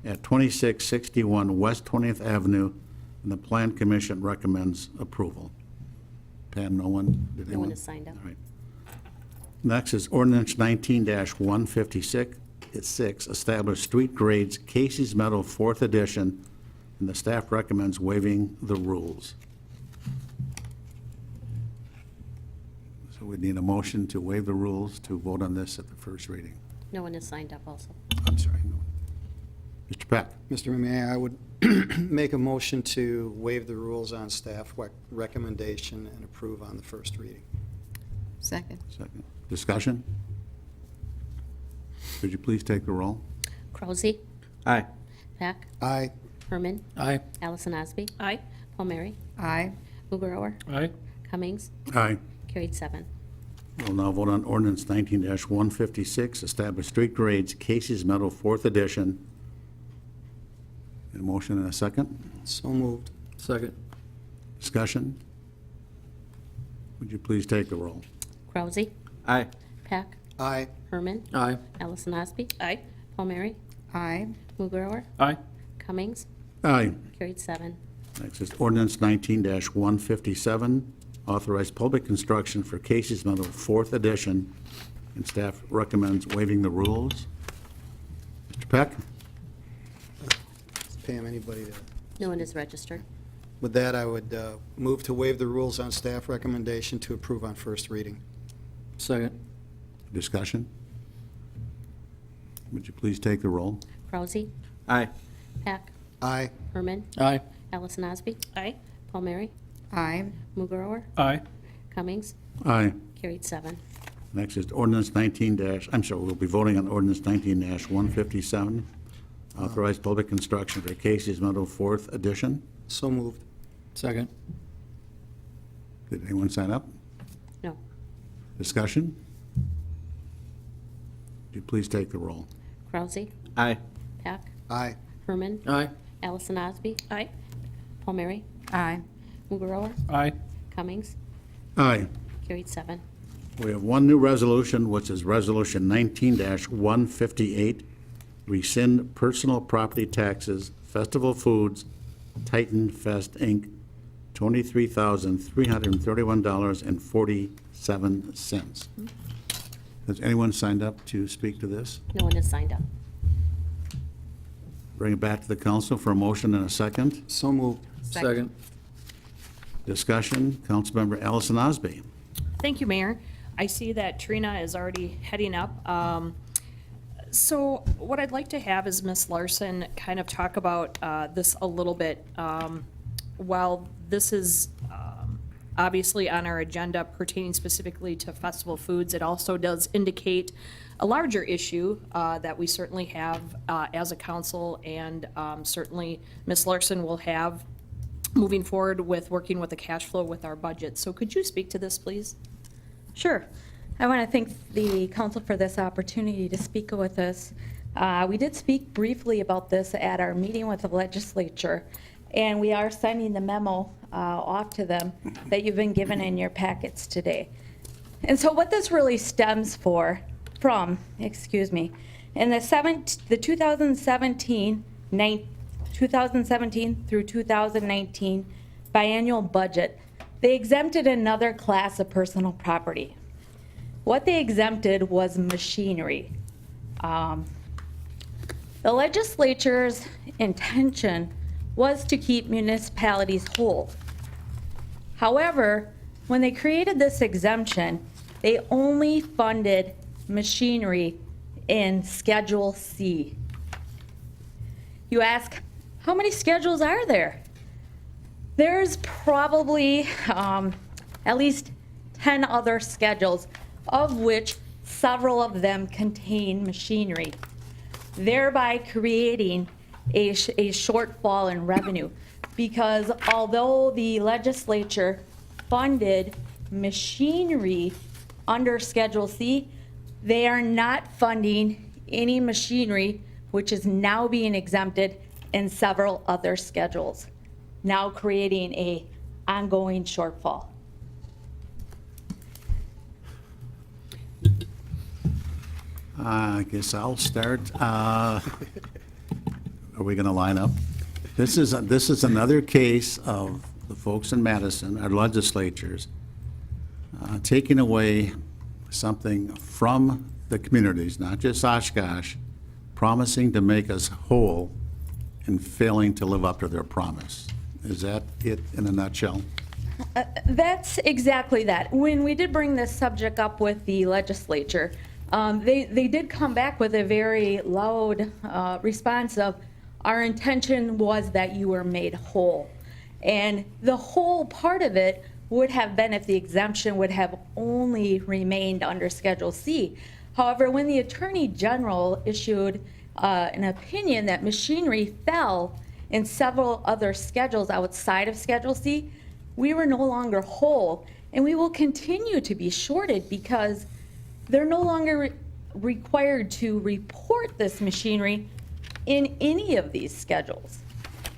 at 2661 West 20th Avenue, and the Plan Commission recommends approval. Pam, no one? Did No anyone? one has signed up. All right. Next is ordinance 19-156. It's 6, establish street grades, Casey's Meadow, 4th edition, and the staff recommends waiving the rules. So we need a motion to waive the rules to vote on this at the first reading. No one has signed up also. I'm sorry. No. Mr. Peck. Mr. Mayor, I would make a motion to waive the rules on staff recommendation and approve on the first reading. Second. Second. Discussion? Could you please take the roll? Rousey. Aye. Pack. Aye. Herman. Aye. Allison Osby. Aye. Palmieri. Aye. Mugrower. Aye. Cummings. Aye. Carried 7. We'll now vote on ordinance 19-156, establish street grades, Casey's Meadow, 4th edition. Need a motion and a second? So moved. Second. Discussion? Would you please take the roll? Rousey. Aye. Pack. Aye. Herman. Aye. Allison Osby. Aye. Palmieri. Aye. Mugrower. Aye. Cummings. Aye. Carried 7. Next is ordinance 19-157, authorize public construction for Casey's Meadow, 4th edition, and staff recommends waiving the rules. Mr. Peck? Pam, anybody there? No one is registered. With that, I would move to waive the rules on staff recommendation to approve on first reading. Second. Discussion? Would you please take the roll? Rousey. Aye. Pack. Aye. Herman. Aye. Allison Osby. Aye. Palmieri. Aye. Mugrower. Aye. Cummings. Aye. Carried 7. Next is ordinance we'll be voting on ordinance 19-157, authorize public construction for Casey's Meadow, 4th edition. So moved. Second. Did anyone sign up? No. Discussion? Would you please take the roll? Rousey. Aye. Pack. Aye. Herman. Aye. Allison Osby. Aye. Palmieri. Aye. Mugrower. Aye. Cummings. Aye. Carried 7. We have one new resolution, which is Resolution 19-158, rescind personal property taxes, Festival Foods, Titan Fest, Inc., $23,331.47. Has anyone signed up to speak to this? No one has signed up. Bring it back to the council for a motion and a second. So moved. Second. Discussion, Councilmember Allison Osby. Thank you, Mayor. I see that Trina is already heading up. So what I'd like to have is Ms. Larson kind of talk about this a little bit. While this is obviously on our agenda pertaining specifically to festival foods, it also does indicate a larger issue that we certainly have as a council, and certainly Ms. Larson will have moving forward with working with the cash flow with our budget. So could you speak to this, please? Sure. I want to thank the council for this opportunity to speak with us. We did speak briefly about this at our meeting with the legislature, And we are sending the memo off to them that you've been given in your packets today. And so what this really stems from, in the 2017 through 2019 biannual budget, they exempted another class of personal property. What they exempted was machinery. The legislature's intention was to keep municipalities whole. However, when they created this exemption, they only funded machinery in Schedule C. You ask, how many schedules are there? There's probably at least 10 other schedules, of which several of them contain machinery, thereby creating a shortfall in revenue. Because although the legislature funded machinery under Schedule C, they are not funding any machinery which is now being exempted in several other schedules, now creating a ongoing shortfall. I guess I'll start. Are we going to line up? This is another case of the folks in Madison, our legislatures, taking away something from the communities, not just Oshkosh, promising to make us whole and failing to live up to their promise. Is that it in a nutshell? That's exactly that. When we did bring this subject up with the legislature, they did come back with a very loud response of, our intention was that you were made whole. And the whole part of it would have been if the exemption would have only remained under Schedule C. However, when the Attorney General issued an opinion that machinery fell in several other schedules outside of Schedule C, we were no longer whole, and we will continue to be shorted because they're no longer required to report this machinery in any of these schedules.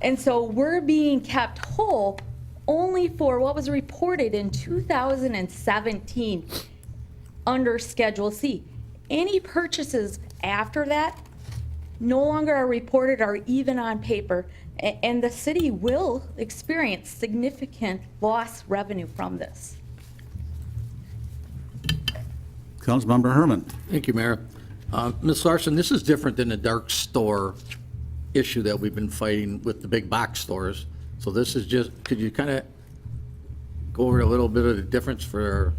And so we're being kept whole only for what was reported in 2017 under Schedule C. Any purchases after that no longer are reported or even on paper, and the city will experience significant lost revenue from this. Councilmember Herman. Thank you, Mayor. Ms. Larson, this is different than the dark store issue that we've been fighting with the big box stores. So this is just, could you kind of go over a little bit of the difference for our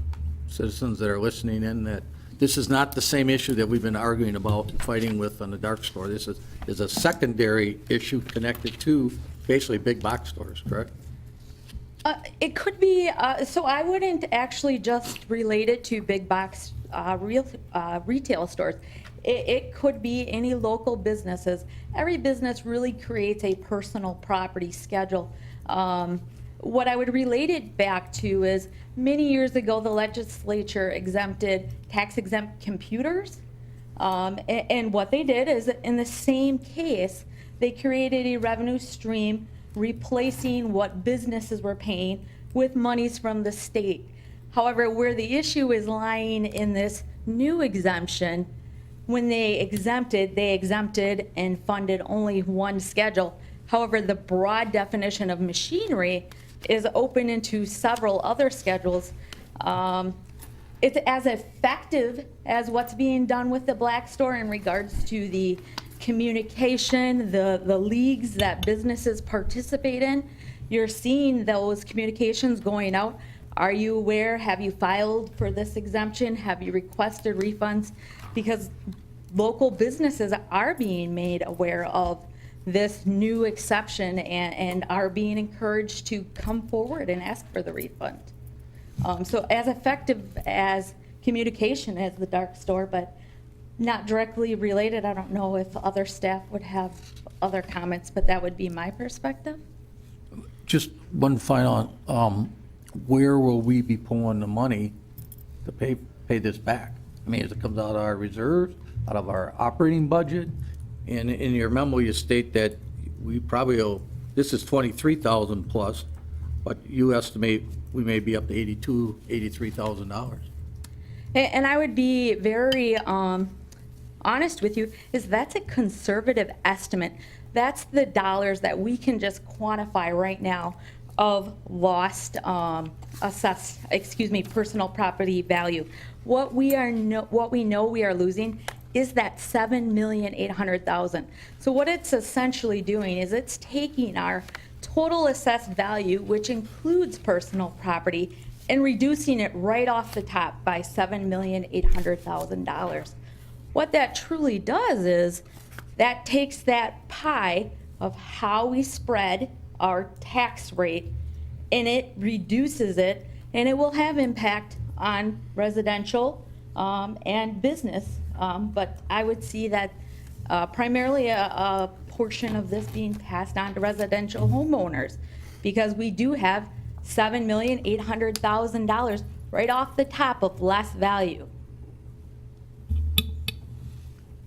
citizens that are listening in, that this is not the same issue that we've been arguing about and fighting with on the dark store. This is a secondary issue connected to basically big box stores, correct? It could be, so I wouldn't actually just relate it to big box retail stores. It could be any local businesses. Every business really creates a personal property schedule. What I would relate it back to is many years ago, the legislature exempted tax-exempt computers. And what they did is, in the same case, they created a revenue stream replacing what businesses were paying with monies from the state. However, where the issue is lying in this new exemption, when they exempted and funded only one schedule. However, the broad definition of machinery is open into several other schedules. It's as effective as what's being done with the black store in regards to the communication, the leagues that businesses participate in. You're seeing those communications going out. Are you aware? Have you filed for this exemption? Have you requested refunds? Because local businesses are being made aware of this new exception and are being encouraged to come forward and ask for the refund. So as effective as communication as the dark store, but not directly related. I don't know if other staff would have other comments, but that would be my perspective. Just one final, where will we be pulling the money to pay this back? I mean, as it comes out of our reserves, out of our operating budget? And in your memo, you state that we probably will this is 23,000 plus, but you estimate we may be up to $83,000. And I would be very honest with you, is that's a conservative estimate. That's the dollars that we can just quantify right now of lost, personal property value. What we know we are losing is that $7,800,000. So what it's essentially doing is it's taking our total assessed value, which includes personal property, and reducing it right off the top by $7,800,000. What that truly does is that takes that pie of how we spread our tax rate and it reduces it, and it will have impact on residential and business. But I would see that primarily a portion of this being passed on to residential homeowners, because we do have $7,800,000 right off the top of less value.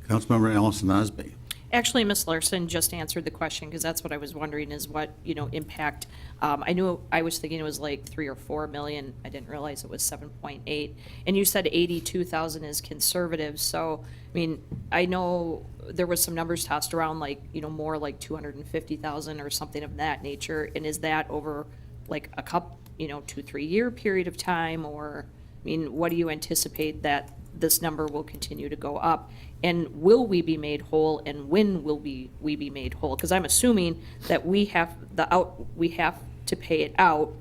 Councilmember Allison Osby. Actually, Ms. Larson just answered the question, because that's what I was wondering is what, impact. I was thinking it was like 3 or 4 million. I didn't realize it was 7.8. And you said 82,000 is conservative. So, I mean, I know there was some numbers tossed around like, more like 250,000 or something of that nature. And is that over like a couple, 2-3 year period of time? Or, I mean, what do you anticipate that this number will continue to go up? And will we be made whole, and when will we be made whole? Because I'm assuming that we have to pay it out,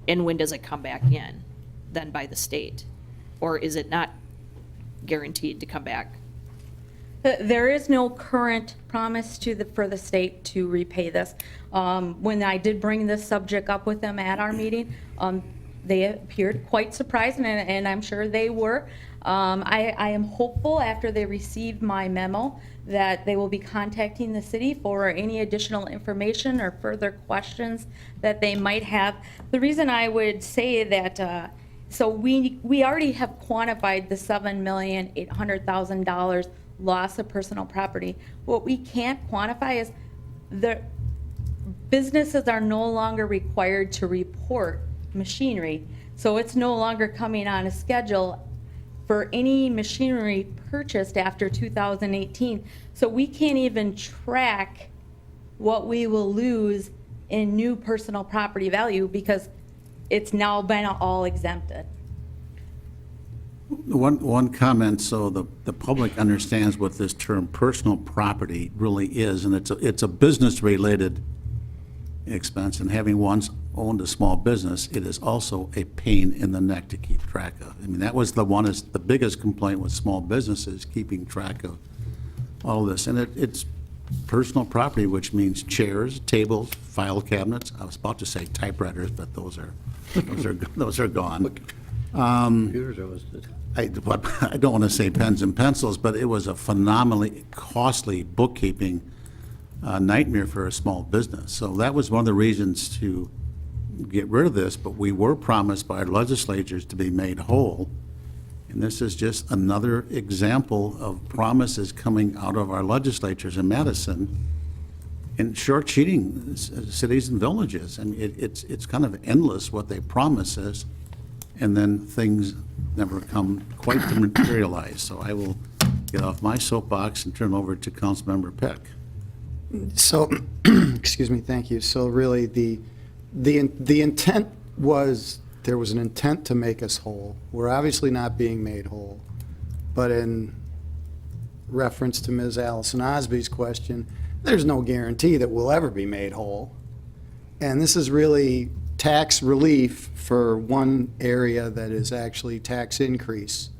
and when does it come back in? Then by the state? Or is it not guaranteed to come back? There is no current promise for the state to repay this. When I did bring this subject up with them at our meeting, they appeared quite surprised, and I'm sure they were. I am hopeful after they receive my memo that they will be contacting the city for any additional information or further questions that they might have. The reason I would say that, so we already have quantified the $7,800,000 loss of personal property. What we can't quantify is the businesses are no longer required to report machinery. So it's no longer coming on a schedule for any machinery purchased after 2018. So we can't even track what we will lose in new personal property value because it's now been all exempted. One comment, so the public understands what this term personal property really is, and it's a business-related expense, and having once owned a small business, it is also a pain in the neck to keep track of. I mean, that was the biggest complaint with small businesses, keeping track of all of this. And it's personal property, which means chairs, tables, file cabinets. I was about to say typewriters, but those are gone. Computers are listed. I don't want to say pens and pencils, but it was a phenomenally costly bookkeeping nightmare for a small business. So that was one of the reasons to get rid of this, but we were promised by our legislatures to be made whole. And this is just another example of promises coming out of our legislatures in Madison and short-cheating cities and villages. And it's kind of endless what they promise us, and then things never come quite to materialize. So I will get off my soapbox and turn over to Councilmember Peck. So, excuse me, thank you. So really, the intent was, there was an intent to make us whole. We're obviously not being made whole. But in reference to Ms. Allison Osby's question, there's no guarantee that we'll ever be made whole. And this is really tax relief for one area that is actually tax increase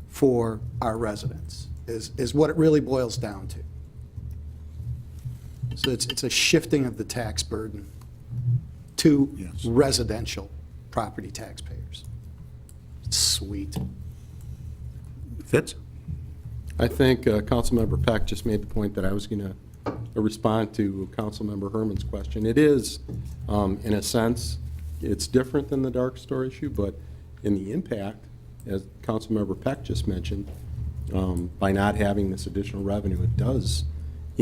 for our residents, is what it really boils down to. So it's a shifting of the tax burden to residential property taxpayers. Sweet. Fitz? I think Councilmember Peck just made the point that I was going to respond to Councilmember Herman's question. It is, in a sense, it's different than the dark store issue, but in the impact, as Councilmember Peck just mentioned, by not having this additional revenue, it does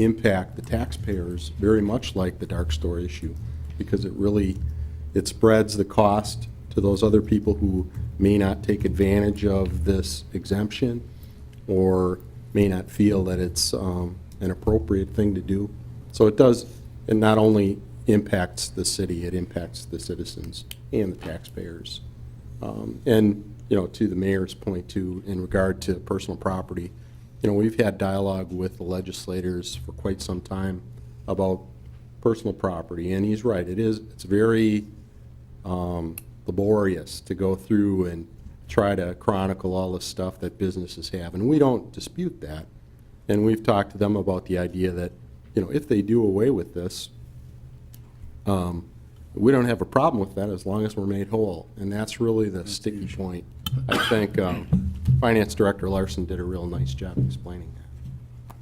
impact the taxpayers very much like the dark store issue, because it spreads the cost to those other people who may not take advantage of this exemption or may not feel that it's an appropriate thing to do. So it not only impacts the city, it impacts the citizens and the taxpayers. And, to the mayor's point too, in regard to personal property, we've had dialogue with the legislators for quite some time about personal property, and he's right, it's very laborious to go through and try to chronicle all the stuff that businesses have, and we don't dispute that. And we've talked to them about the idea that, if they do away with this, we don't have a problem with that as long as we're made whole, and that's really the sticky point. I think Finance Director Larson did a real nice job explaining that.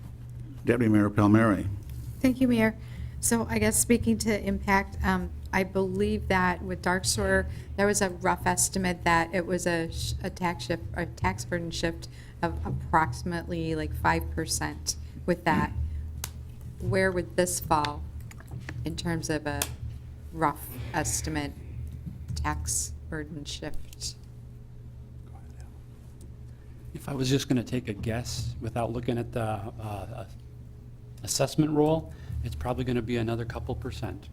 Deputy Mayor Palmieri. Thank you, Mayor. So I guess speaking to impact, I believe that with Dark Store, there was a rough estimate that it was a tax burden shift of approximately like 5% with that. Where would this fall in terms of a rough estimate tax burden shift? If I was just going to take a guess without looking at the assessment roll, it's probably going to be another couple percent.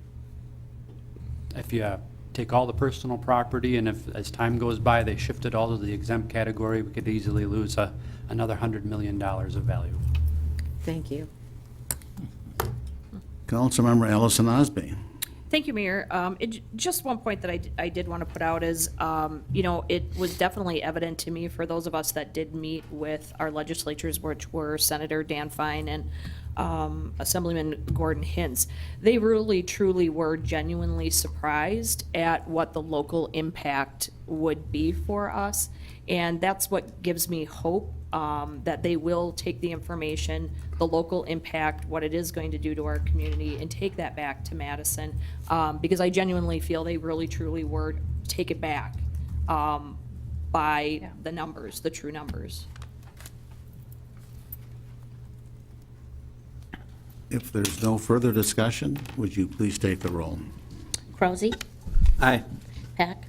If you take all the personal property, and if as time goes by they shift it all to the exempt category, we could easily lose another $100 million of value. Thank you. Councilmember Allison Osby. Thank you, Mayor. Just one point that I did want to put out is, it was definitely evident to me for those of us that did meet with our legislatures, which were Senator Dan Fine and Assemblyman Gordon Hintz. They really, truly were genuinely surprised at what the local impact would be for us. And that's what gives me hope that they will take the information, the local impact, what it is going to do to our community, and take that back to Madison. Because I genuinely feel they really, truly were taken back by the numbers, the true numbers. If there's no further discussion, would you please take the roll? Crosey, Aye. Peck,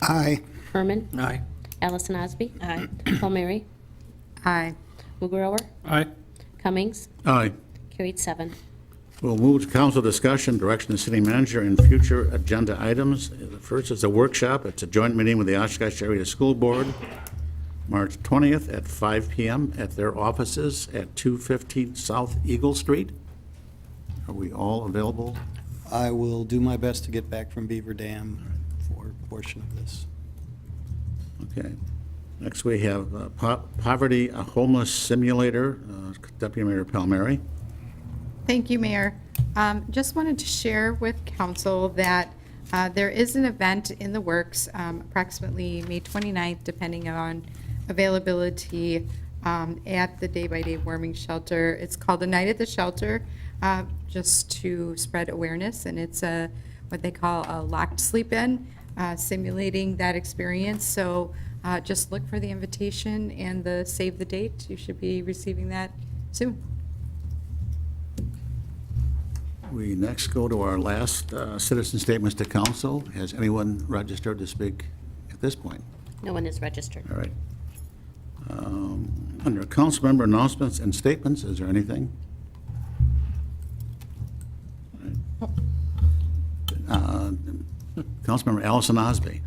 Aye. Herman, Aye. Allison Osby, Aye. Palmieri, Aye. Mugrower, Aye. Cummings, Aye. carried 7. We'll move to council discussion, direction of city manager, and future agenda items. The first is a workshop. It's a joint meeting with the Oshkosh Area School Board, March 20th at 5 p.m. at their offices at 215 South Eagle Street. Are we all available? I will do my best to get back from Beaver Dam for a portion of this. Okay. Next, we have Poverty Homeless Simulator, Deputy Mayor Palmieri. Thank you, Mayor. Just wanted to share with council that there is an event in the works, approximately May 29th, depending on availability, at the Day by Day Warming Shelter. It's called the Night at the Shelter, just to spread awareness, and it's what they call a locked sleep-in, simulating that experience. So just look for the invitation and the save the date. You should be receiving that soon. We next go to our last citizen statements to council. Has anyone registered to speak at this point? No one is registered. All right. Under council member announcements and statements, is there anything? All right. Councilmember Allison Osby.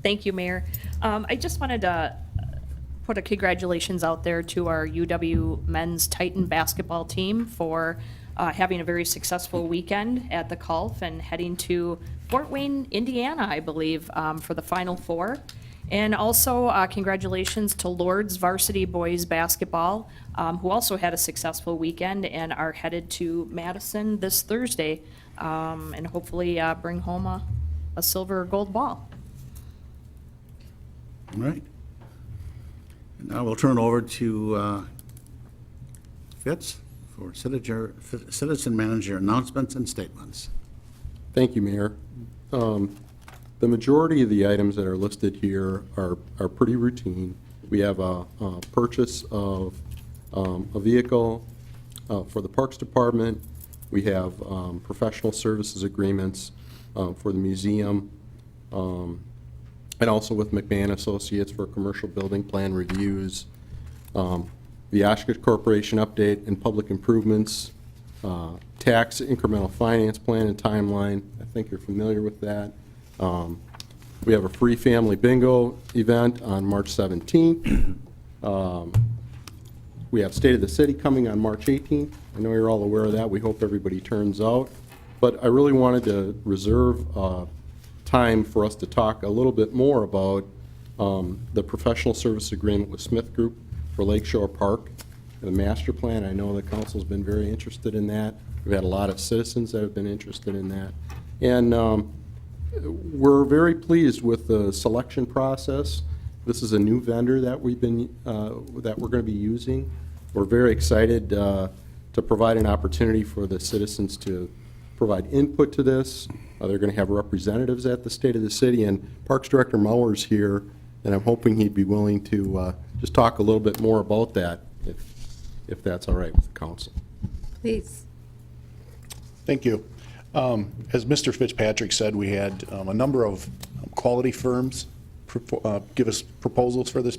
Thank you, Mayor. I just wanted to put a congratulations out there to our UW men's Titan basketball team for having a very successful weekend at the Culf and heading to Fort Wayne, Indiana, I believe, for the Final Four. And also congratulations to Lord's varsity boys basketball, who also had a successful weekend and are headed to Madison this Thursday, and hopefully bring home a silver or gold ball. All right. And now we'll turn it over to Fitz for citizen manager announcements and statements. Thank you, Mayor. The majority of the items that are listed here are pretty routine. We have a purchase of a vehicle, for the Parks Department. We have professional services agreements for the museum, and also with McMahon Associates for commercial building plan reviews. The Oshkosh Corporation update and public improvements, tax incremental finance plan and timeline. I think you're familiar with that. We have a free family bingo event on March 17th. We have State of the City coming on March 18th. I know you're all aware of that. We hope everybody turns out. But I really wanted to reserve time for us to talk a little bit more about the professional service agreement with Smith Group for Lakeshore Park, the master plan. I know the council's been very interested in that. We've had a lot of citizens that have been interested in that. And we're very pleased with the selection process. This is a new vendor that we're going to be using. We're very excited to provide an opportunity for the citizens to provide input to this. They're going to have representatives at the State of the City, and Parks Director Mauer's here, and I'm hoping he'd be willing to just talk a little bit more about that, if that's all right with the council. Please. Thank you. As Mr. Fitzpatrick said, we had a number of quality firms give us proposals for this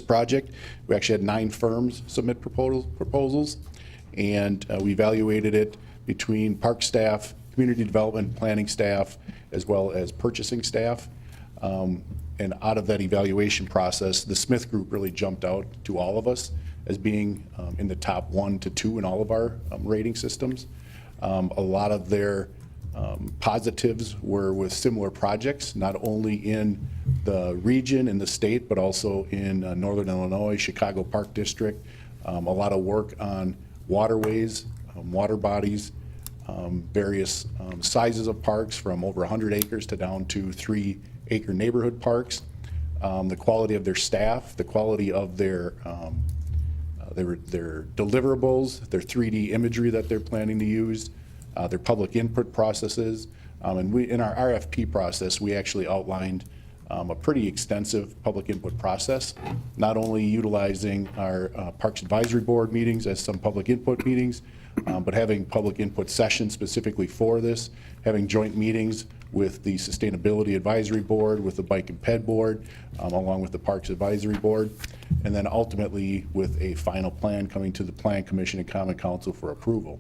project. We actually had 9 firms submit proposals, and we evaluated it between park staff, community development planning staff, as well as purchasing staff. And out of that evaluation process, the Smith Group really jumped out to all of us as being in the top 1 to 2 in all of our rating systems. A lot of their positives were with similar projects, not only in the region, in the state, but also in Northern Illinois, Chicago Park District. A lot of work on waterways, water bodies, various sizes of parks from over 100 acres to down to 3-acre neighborhood parks. The quality of their staff, the quality of their deliverables, their 3D imagery that they're planning to use, their public input processes. And we, in our RFP process, we actually outlined a pretty extensive public input process, not only utilizing our Parks Advisory Board meetings as some public input meetings, but having public input sessions specifically for this, having joint meetings with the Sustainability Advisory Board, with the Bike and Ped Board, along with the Parks Advisory Board, and then ultimately with a final plan coming to the Plan Commission and Common Council for approval.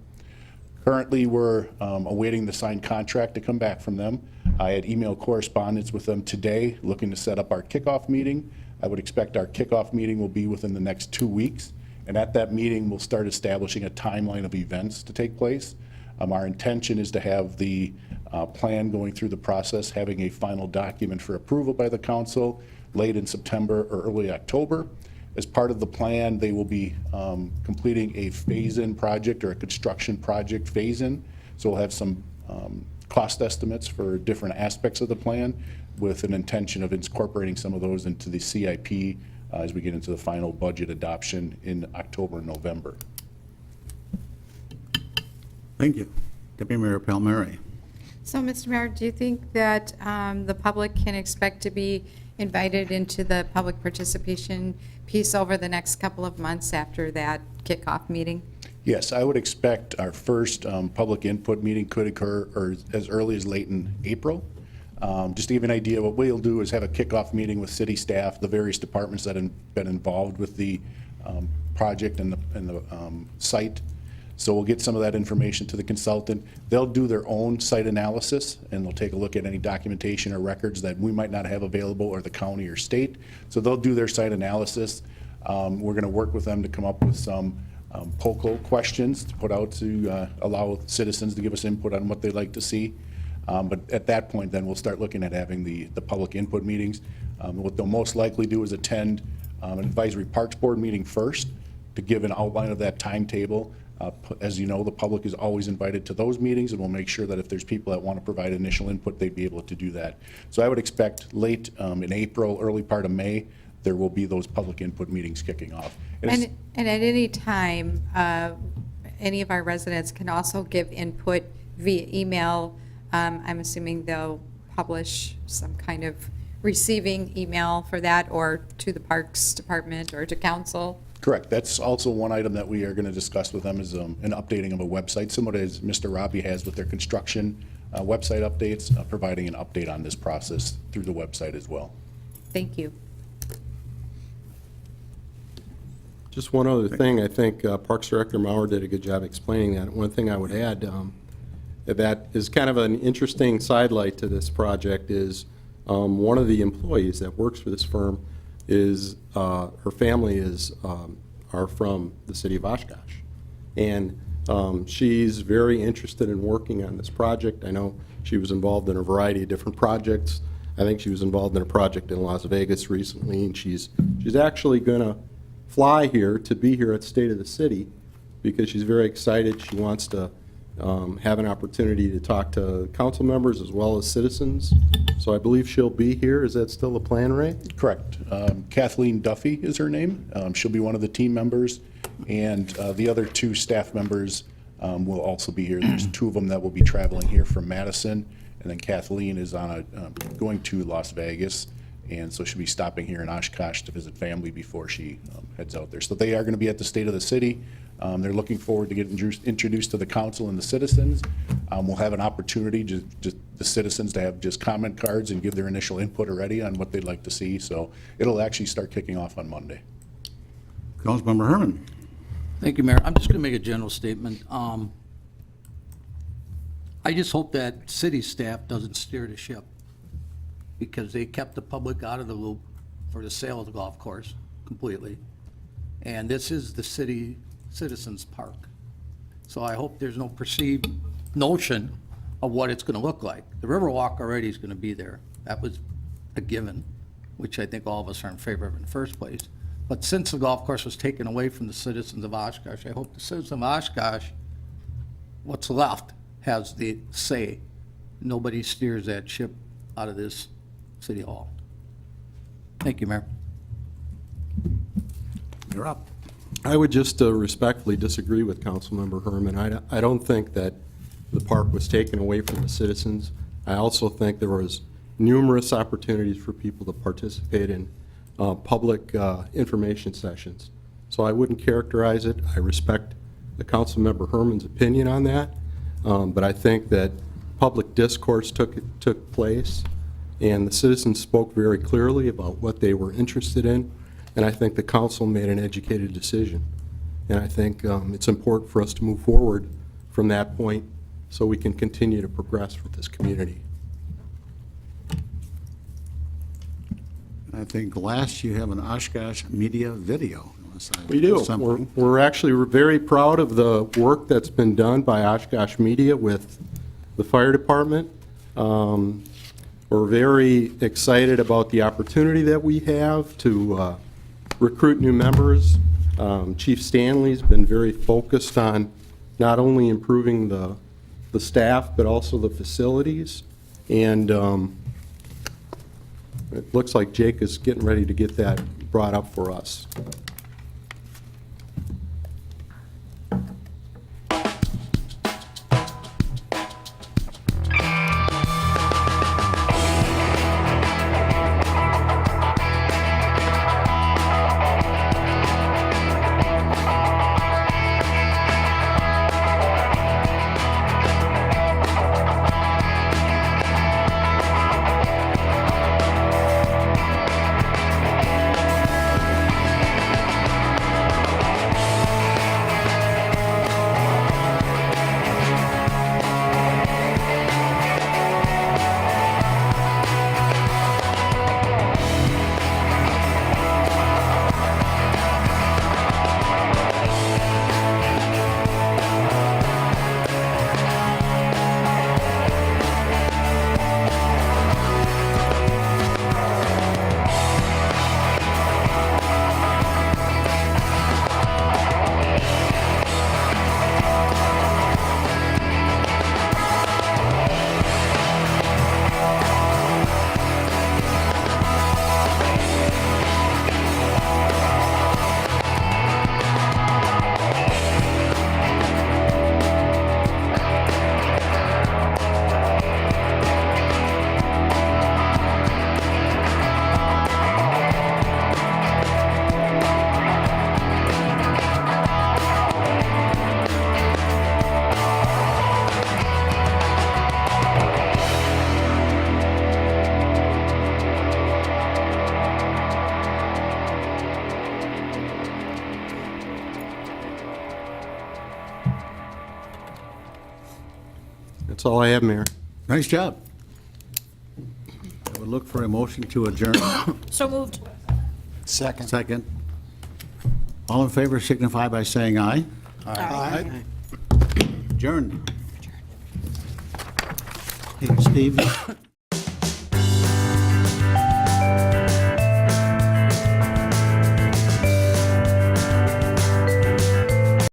Currently, we're awaiting the signed contract to come back from them. I had email correspondence with them today looking to set up our kickoff meeting. I would expect our kickoff meeting will be within the next 2 weeks. And at that meeting, we'll start establishing a timeline of events to take place. Our intention is to have the plan going through the process, having a final document for approval by the council late in September or early October. As part of the plan, they will be completing a phase-in project or a construction project phase-in. So we'll have some cost estimates for different aspects of the plan with an intention of incorporating some of those into the CIP as we get into the final budget adoption in October and November. Thank you. Deputy Mayor Palmieri. So, Mr. Mayor, do you think that the public can expect to be invited into the public participation piece over the next couple of months after that kickoff meeting? Yes, I would expect our first public input meeting could occur as early as late in April. Just to give you an idea, what we'll do is have a kickoff meeting with city staff, the various departments that have been involved with the project and the site. So we'll get some of that information to the consultant. They'll do their own site analysis, and they'll take a look at any documentation or records that we might not have available, or the county or state. So they'll do their site analysis. We're going to work with them to come up with some POCO questions to put out to allow citizens to give us input on what they'd like to see. But at that point, then we'll start looking at having the public input meetings. What they'll most likely do is attend an advisory parks board meeting first to give an outline of that timetable. As you know, the public is always invited to those meetings, and we'll make sure that if there's people that want to provide initial input, they'd be able to do that. So I would expect late in April, early part of May, there will be those public input meetings kicking off. And at any time, any of our residents can also give input via email. I'm assuming they'll publish some kind of receiving email for that, or to the Parks Department or to council. Correct. That's also one item that we are going to discuss with them is an updating of a website, similar as Mr. Robbie has with their construction website updates, providing an update on this process through the website as well. Thank you. Just one other thing, I think Parks Director Mauer did a good job explaining that. One thing I would add that is kind of an interesting sidelight to this project is one of the employees that works for this firm is, her family are from the city of Oshkosh. And she's very interested in working on this project. I know she was involved in a variety of different projects. I think she was involved in a project in Las Vegas recently, and she's actually going to fly here to be here at State of the City because she's very excited. She wants to have an opportunity to talk to council members as well as citizens. So I believe she'll be here. Is that still the plan, Ray? Correct. Kathleen Duffy is her name. She'll be one of the team members, and the other two staff members will also be here. There's two of them that will be traveling here from Madison, and then Kathleen is on going to Las Vegas, and so she'll be stopping here in Oshkosh to visit family before she heads out there. So they are going to be at the State of the City. They're looking forward to getting introduced to the council and the citizens. We'll have an opportunity, just the citizens, to have just comment cards and give their initial input already on what they'd like to see. So it'll actually start kicking off on Monday. Councilmember Herman. Thank you, Mayor. I'm just going to make a general statement. I just hope that city staff doesn't steer the ship, because they kept the public out of the loop for the sale of the golf course completely. And this is the city citizens park. So I hope there's no perceived notion of what it's going to look like. The Riverwalk already is going to be there. That was a given, which I think all of us are in favor of in the first place. But since the golf course was taken away from the citizens of Oshkosh, I hope the citizens of Oshkosh, what's left, has the say. Nobody steers that ship out of this city hall. Thank you, Mayor. You're up. I would just respectfully disagree with Councilmember Herman. I don't think that the park was taken away from the citizens. I also think there was numerous opportunities for people to participate in public information sessions. So I wouldn't characterize it. I respect the Councilmember Herman's opinion on that, but I think that public discourse took place, and the citizens spoke very clearly about what they were interested in, and I think the council made an educated decision. And I think it's important for us to move forward from that point so we can continue to progress with this community. I think last you have an Oshkosh media video. unless I We do. missed something. We're actually very proud of the work that's been done by Oshkosh Media with the fire department. We're very excited about the opportunity that we have to recruit new members. Chief Stanley's been very focused on not only improving the staff, but also the facilities. And it looks like Jake is getting ready to get that brought up for us. That's all I have, Mayor. Nice job. I would look for a motion to adjourn. So moved. Second. Second. All in favor signify by saying aye. Aye. Adjourned. Hey, Steve,